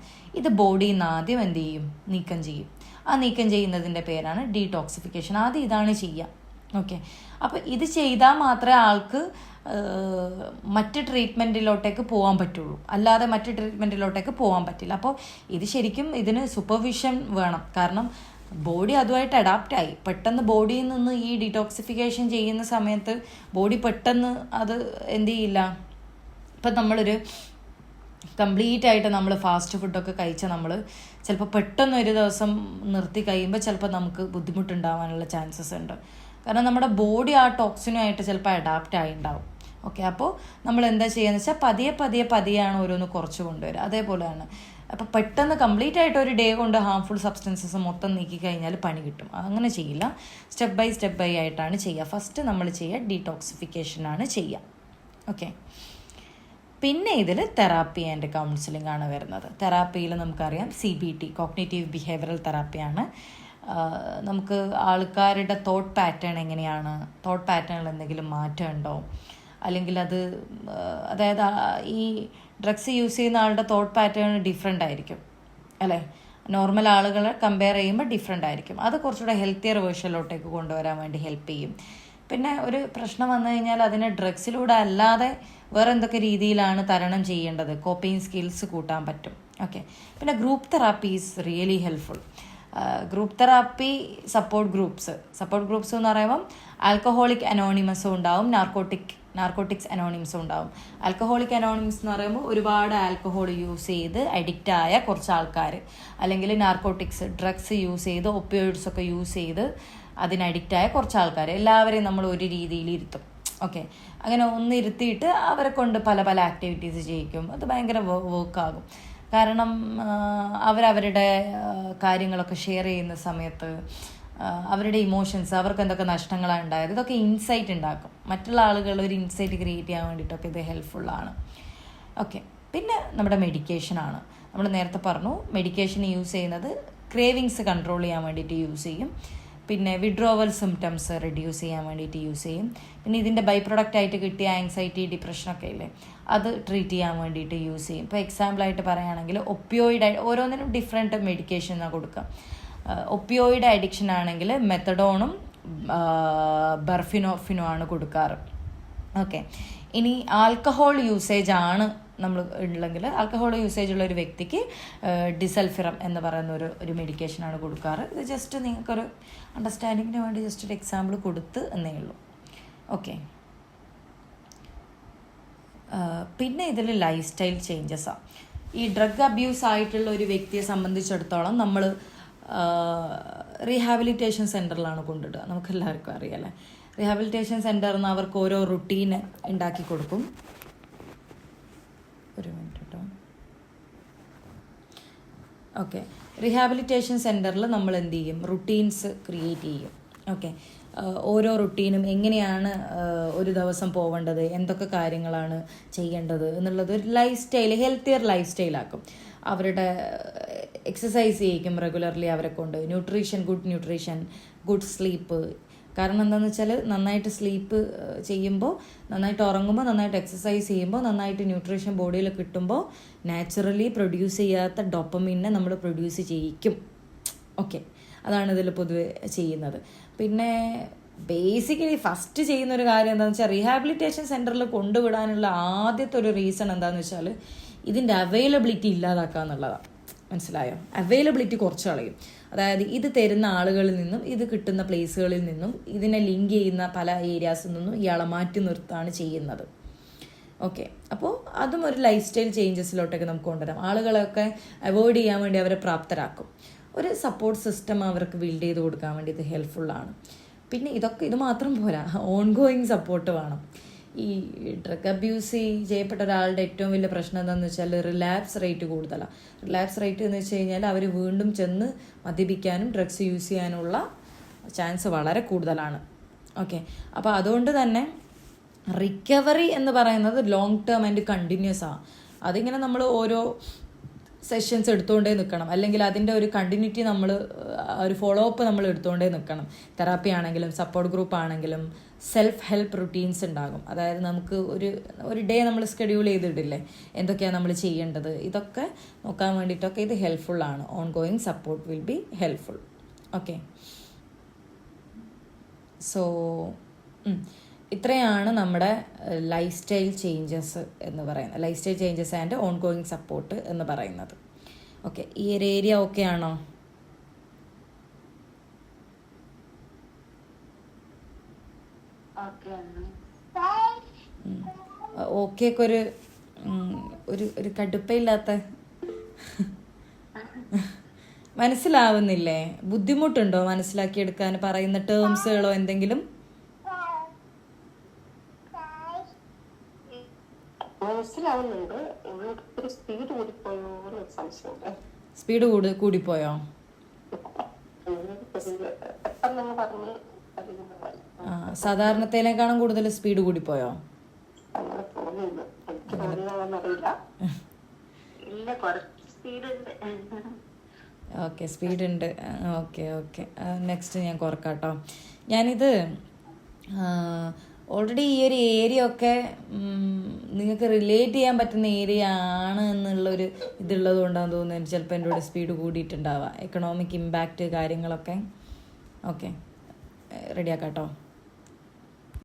ഇത് ബോഡിയിൽ നിന്ന് ആദ്യം എന്ത് ചെയ്യും? നീക്കം ചെയ്യും. ആ നീക്കം ചെയ്യുന്നതിൻ്റെ പേരാണ് ഡീടോക്സിഫിക്കേഷൻ. ആദ്യം ഇതാണ് ചെയ്യുക. ഓക്കെ, അപ്പോൾ ഇത് ചെയ്താൽ മാത്രമേ ആൾക്ക് മറ്റ് ട്രീറ്റ്മെൻറ്റിലോട്ടേക്ക് പോകാൻ പറ്റുള്ളൂ, അല്ലാതെ മറ്റ് ട്രീറ്റ്മെൻറ്റിലോട്ടേക്ക് പോകാൻ പറ്റില്ല. അപ്പോൾ ഇത് ശരിക്കും ഇതിന് സൂപ്പർവിഷൻ വേണം. കാരണം ബോഡി അതുമായിട്ട് അഡാപ്റ്റായി. പെട്ടെന്ന് ബോഡിയിൽ നിന്ന് ഈ ഡീടോക്സിഫിക്കേഷൻ ചെയ്യുന്ന സമയത്ത് ബോഡി പെട്ടെന്ന് അത് എന്ത് ചെയ്യില്ല. ഇപ്പം നമ്മളൊരു കംപ്ലീറ്റ് ആയിട്ട് നമ്മൾ ഫാസ്റ്റ് ഫുഡൊക്കെ കഴിച്ചാൽ നമ്മൾ ചിലപ്പോൾ പെട്ടെന്ന് ഒരു ദിവസം നിർത്തി കഴിയുമ്പോൾ ചിലപ്പോൾ നമുക്ക് ബുദ്ധിമുട്ടുണ്ടാവാനുള്ള ചാൻസസ് ഉണ്ട്. കാരണം നമ്മുടെ ബോഡി ആ ടോക്സിനുമായിട്ട് ചിലപ്പോൾ അഡാപ്റ്റ് ആയി ഉണ്ടാവും. ഓക്കെ, അപ്പോൾ നമ്മൾ എന്താ ചെയ്യുകയെന്ന് വെച്ചാൽ പതിയെയാണ് ഓരോന്ന് കുറച്ച് കൊണ്ടുവരിക. അതേപോലെയാണ്. അപ്പോൾ പെട്ടെന്ന് കംപ്ലീറ്റ് ആയിട്ട് ഒരു ഡേ കൊണ്ട് ഹാംഫുൾ സബ്സ്റ്റൻസസ് മൊത്തം നീക്കി കഴിഞ്ഞാൽ പണി കിട്ടും. അങ്ങനെ ചെയ്യില്ല, സ്റ്റെപ്പ് ബൈ ആയിട്ടാണ് ചെയ്യുക. ഫസ്റ്റ് നമ്മൾ ചെയ്യുക ഡീടോക്സിഫിക്കേഷനാണ് ചെയ്യുക. ഓക്കെ, പിന്നെ ഇതിൽ തെറാപ്പി ആൻഡ് കൗൺസിലിംഗ് ആണ് വരുന്നത്. തെറാപ്പിയിൽ നമുക്കറിയാം CBT, കോഗ്നിറ്റീവ് ബിഹേവിയറൽ തെറാപ്പിയാണ്. നമുക്ക് ആൾക്കാരുടെ തോട്ട് പാറ്റേൺ എങ്ങനെയാണ്, തോട്ട് പാറ്റേണിൽ എന്തെങ്കിലും മാറ്റം ഉണ്ടോ, അല്ലെങ്കിൽ അതായത് ഈ ഡ്രഗ്സ് യൂസ് ചെയ്യുന്ന ആളുടെ തോട്ട് പാറ്റേൺ ഡിഫറെൻ്റ് ആയിരിക്കും അല്ലേ. നോർമൽ ആളുകളെ കമ്പയർ ചെയ്യുമ്പോൾ ഡിഫറെൻ്റ് ആയിരിക്കും. അത് കുറച്ചുകൂടെ ഹെൽത്തിയർ വേർഷനിലോട്ടേക്ക് കൊണ്ടുവരാൻ വേണ്ടി ഹെൽപ്പ് ചെയ്യും. പിന്നെ ഒരു പ്രശ്നം വന്നു കഴിഞ്ഞാൽ അതിനെ ഡ്രഗ്സിലൂടെ അല്ലാതെ വേറെ എന്തൊക്കെ രീതിയിലാണ് തരണം ചെയ്യേണ്ടത്, കോപ്പിംഗ് സ്കിൽസ് കൂട്ടാൻ പറ്റും. ഓക്കെ, പിന്നെ group therapy is really helpful. Group therapy, support groups എന്ന് പറയുമ്പം ആൽക്കഹോളിക് അനോണിമസും ഉണ്ടാവും, നാർക്കോട്ടിക്സ് അനോണിമസും ഉണ്ടാവും. ആൽക്കഹോളിക് അനോണിമസ് എന്ന് പറയുമ്പോൾ ഒരുപാട് ആൽക്കഹോൾ യൂസ് ചെയ്ത് അഡിക്റ്റായ കുറച്ച് ആൾക്കാർ, അല്ലെങ്കിൽ നാർക്കോട്ടിക്സ് ഡ്രഗ്സ് യൂസ് ചെയ്ത് ഒപ്പിയോയിഡ്സ് ഒക്കെ യൂസ് ചെയ്ത് അതിന് അഡിക്റ്റായ കുറച്ച് ആൾക്കാർ, എല്ലാവരെയും നമ്മൾ ഒരു രീതിയിൽ ഇരുത്തും. ഓക്കെ, അങ്ങനെ ഒന്നിരുത്തിയിട്ട് അവരെ കൊണ്ട് പല ആക്ടിവിറ്റീസ് ചെയ്യിക്കും. അത് ഭയങ്കര വർക്കാകും. കാരണം അവരവരുടെ കാര്യങ്ങളൊക്കെ ഷെയർ ചെയ്യുന്ന സമയത്ത് അവരുടെ ഇമോഷൻസ്, അവർക്ക് എന്തൊക്കെ നഷ്ടങ്ങളാണ് ഉണ്ടായത്, ഇതൊക്കെ ഇൻസൈറ്റ് ഉണ്ടാക്കും. മറ്റുള്ള ആളുകൾ ഒരു ഇൻസൈറ്റ് ക്രിയേറ്റ് ചെയ്യാൻ വേണ്ടിയിട്ടൊക്കെ ഇത് ഹെൽപ്ഫുള്ളാണ്. ഓക്കെ, പിന്നെ നമ്മുടെ മെഡിക്കേഷനാണ്. നമ്മൾ നേരത്തെ പറഞ്ഞു, മെഡിക്കേഷൻ യൂസ് ചെയ്യുന്നത് ക്രേവിങ്സ് കൺട്രോൾ ചെയ്യാൻ വേണ്ടിയിട്ട് യൂസ് ചെയ്യും. പിന്നെ വിഡ്രോവൽ സിംറ്റംസ് റെഡ്യൂസ് ചെയ്യാൻ വേണ്ടിയിട്ട് യൂസ് ചെയ്യും. പിന്നെ ഇതിൻ്റെ ബൈ പ്രൊഡക്റ്റ് ആയിട്ട് കിട്ടിയ ആങ്സൈറ്റി, ഡിപ്രഷനൊക്കെ ഇല്ലേ, അത് ട്രീറ്റ് ചെയ്യാൻ വേണ്ടിയിട്ട് യൂസ് ചെയ്യും. ഇപ്പോൾ എക്സാമ്പിളായിട്ട് പറയുകയാണെങ്കിൽ ഒപ്പിയോയിഡ്, ഓരോന്നിനും ഡിഫറെൻറ്റ് മെഡിക്കേഷനാണ് കൊടുക്കുക. ഒപ്പിയോയിഡ് അഡിക്ഷൻ ആണെങ്കിൽ മെത്തഡോണും ബർഫിനോഫിനും ആണ് കൊടുക്കാറ്. ഓക്കെ, ഇനി ആൽക്കഹോൾ യൂസേജ് ആണ് നമ്മൾ ഉണ്ടെങ്കിൽ ആൽക്കഹോൾ യൂസേജ് ഉള്ള ഒരു വ്യക്തിക്ക് ഡിസൾഫിറം എന്ന് പറയുന്ന ഒരു മെഡിക്കേഷനാണ് കൊടുക്കാറ്. ഇത് ജസ്റ്റ് നിങ്ങൾക്കൊരു അണ്ടർസ്റ്റാൻഡിങ്ങിന് വേണ്ടി ജസ്റ്റ് ഒരു എക്സാമ്പിൾ കൊടുത്ത് എന്നേ ഉള്ളൂ. ഓക്കെ. പിന്നെ ഇതിൽ ലൈഫ് സ്റ്റൈൽ ചേഞ്ചസാണ്. ഈ ഡ്രഗ് അബ്യൂസ് ആയിട്ടുള്ള ഒരു വ്യക്തിയെ സംബന്ധിച്ചിടത്തോളം നമ്മൾ റീഹാബിലിറ്റേഷൻ സെൻറ്ററിലാണ് കൊണ്ടിടുക. നമുക്കെല്ലാവർക്കും അറിയാമല്ലേ. റീഹാബിലിറ്റേഷൻ സെൻറ്ററിൽ നിന്ന് അവർക്ക് ഓരോ റുട്ടീന് ഉണ്ടാക്കി കൊടുക്കും. ഒരു മിനിറ്റ് കേട്ടോ. ഓക്കെ. റീഹാബിലിറ്റേഷൻ സെൻറ്ററിൽ നമ്മൾ എന്ത് ചെയ്യും, റുട്ടീൻസ് ക്രിയേറ്റ് ചെയ്യും. ഓക്കെ. ഓരോ റുട്ടീനും എങ്ങനെയാണ് ഒരു ദിവസം പോവേണ്ടത്, എന്തൊക്കെ കാര്യങ്ങളാണ് ചെയ്യേണ്ടത് എന്നുള്ളത് ഒരു ലൈഫ് സ്റ്റൈൽ, ഹെൽത്തിയർ ലൈഫ് സ്റ്റൈലാക്കും. അവരുടെ എക്സസൈസ് ചെയ്യിക്കും റെഗുലർലി അവരെ കൊണ്ട്. Nutrition, good nutrition, good sleep. കാരണം എന്താണെന്ന് വെച്ചാൽ നന്നായിട്ട് സ്ലീപ്പ് ചെയ്യുമ്പോൾ, നന്നായിട്ട് ഉറങ്ങുമ്പോൾ, നന്നായിട്ട് എക്സസൈസ് ചെയ്യുമ്പോൾ, നന്നായിട്ട് ന്യൂട്രീഷൻ ബോഡിയിൽ കിട്ടുമ്പോൾ നാച്ചുറലി പ്രൊഡ്യൂസ് ചെയ്യാത്ത ഡോപ്പമീനെ നമ്മൾ പ്രൊഡ്യൂസ് ചെയ്യിക്കും. ഓക്കെ. അതാണ് ഇതിൽ പൊതുവെ ചെയ്യുന്നത്. പിന്നെ ബേസിക്കലി ഫസ്റ്റ് ചെയ്യുന്നൊരു കാര്യം എന്താണെന്ന് വെച്ചാൽ റീഹാബിലിറ്റേഷൻ സെൻറ്ററിൽ കൊണ്ടുവിടാനുള്ള ആദ്യത്തെ ഒരു റീസൺ എന്താണെന്ന് വെച്ചാൽ ഇതിൻ്റെ അവൈലബിലിറ്റി ഇല്ലാതാക്കുക എന്നുള്ളതാണ്. മനസ്സിലായോ? അവൈലബിലിറ്റി കുറച്ച് കളയും. അതായത് ഇത് തരുന്ന ആളുകളിൽ നിന്നും, ഇത് കിട്ടുന്ന പ്ലേസുകളിൽ നിന്നും, ഇതിനെ ലിങ്ക് ചെയ്യുന്ന പല ഏരിയാസിൽ നിന്നും ഇയാളെ മാറ്റി നിർത്താണ് ചെയ്യുന്നത്. ഓക്കെ. അപ്പോൾ അതും ഒരു ലൈഫ് സ്റ്റൈൽ ചേഞ്ചസിലോട്ടൊക്കെ നമുക്ക് കൊണ്ടുവരാം. ആളുകളൊക്കെ അവോയ്ഡ് ചെയ്യാൻ വേണ്ടി അവരെ പ്രാപ്തരാക്കും. ഒരു സപ്പോർട്ട് സിസ്റ്റം അവർക്ക് ബിൽഡ് ചെയ്ത് കൊടുക്കാൻ വേണ്ടി ഇത് ഹെൽപ്ഫുള്ളാണ്. പിന്നെ ഇത് മാത്രം പോരാ, ഓൺഗോയിങ് സപ്പോർട്ട് വേണം. ഈ ഡ്രഗ് അബ്യൂസ് ചെയ്യപ്പെട്ട ഒരാളുടെ ഏറ്റവും വലിയ പ്രശ്നം എന്താണെന്ന് വെച്ചാൽ റിലാപ്സ് റേറ്റ് കൂടുതലാണ്. റിലാപ്സ് റേറ്റ് എന്ന് വെച്ച് കഴിഞ്ഞാൽ അവർ വീണ്ടും ചെന്ന് മദ്യപിക്കാനും ഡ്രഗ്സ് യൂസ് ചെയ്യാനുള്ള ചാൻസ് വളരെ കൂടുതലാണ്. ഓക്കെ. അപ്പോൾ അതുകൊണ്ട് തന്നെ റിക്കവറി എന്ന് പറയുന്നത് ലോങ് ടേം ആൻഡ് കണ്ടിന്യൂസ് ആണ്. അതിങ്ങനെ നമ്മൾ ഓരോ സെഷൻസ് എടുത്തുകൊണ്ടേ നിൽക്കണം. അല്ലെങ്കിൽ അതിൻ്റെ ഒരു കണ്ടിന്യൂറ്റി നമ്മൾ, ഒരു ഫോളോ അപ്പ് നമ്മൾ എടുത്തുകൊണ്ടേ നിൽക്കണം. തെറാപ്പി ആണെങ്കിലും സപ്പോർട്ട് ഗ്രൂപ്പ് ആണെങ്കിലും സെൽഫ് ഹെൽപ്പ് റുട്ടീൻസ് ഉണ്ടാകും. അതായത് നമുക്ക് ഒരു ഡേ നമ്മൾ സ്കെഡ്യൂൾ ചെയ്തിട്ടില്ലേ എന്തൊക്കെയാണ് നമ്മൾ ചെയ്യേണ്ടത്, ഇതൊക്കെ നോക്കാൻ വേണ്ടിയിട്ടൊക്കെ ഇത് ഹെൽപ്ഫുള്ളാണ്. Ongoing support will be helpful. Okay. So ഇത്രയാണ് നമ്മുടെ ലൈഫ് സ്റ്റൈൽ ചേഞ്ചസ് എന്ന് പറയുന്നത്. Lifestyle changes and ongoing support എന്ന് പറയുന്നത്. ഓക്കെ. ഈ ഒരു ഏരിയ ഓക്കെ ആണോ? ഓക്കെ ഒക്കെ ഒരു കടുപ്പയില്ലാത്ത മനസ്സിലാവുന്നില്ലേ? ബുദ്ധിമുട്ടുണ്ടോ മനസ്സിലാക്കിയെടുക്കാൻ? പറയുന്ന ടേംസുകളോ എന്തെങ്കിലും? മനസ്സിലാവുന്നുണ്ട്. സ്പീഡ് കൂടിപ്പോയോ എന്നൊരു സംശയമുണ്ട്. സ്പീഡ് കൂടിപ്പോയോ? സാധാരണത്തേനേക്കാളും കൂടുതൽ സ്പീഡ് കൂടിപ്പോയോ? അങ്ങനെ തോന്നുന്നു. എനിക്ക് തോന്നിയതാണെന്നറിയില്ല. ഇല്ല, കുറച്ച് സ്പീഡ് ഉണ്ട്. ഓക്കെ, സ്പീഡ് ഉണ്ട്. Okay okay. നെക്സ്റ്റ് ഞാൻ കുറക്കാട്ടോ. ഞാനിത് ഓൾറെഡി ഈ ഒരു ഏരിയ ഒക്കെ നിങ്ങൾക്ക് റിലേറ്റ് ചെയ്യാൻ പറ്റുന്ന ഏരിയ ആണ് എന്നുള്ളൊരു ഇതുള്ളത് കൊണ്ടാണെന്ന് തോന്നുന്നു ചിലപ്പോൾ എൻ്റെ കൂടെ സ്പീഡ് കൂടിയിട്ടുണ്ടാവുക. എക്കണോമിക് ഇമ്പാക്റ്റ് കാര്യങ്ങളൊക്കെ. ഓക്കെ, റെഡിയാക്കാം കേട്ടോ.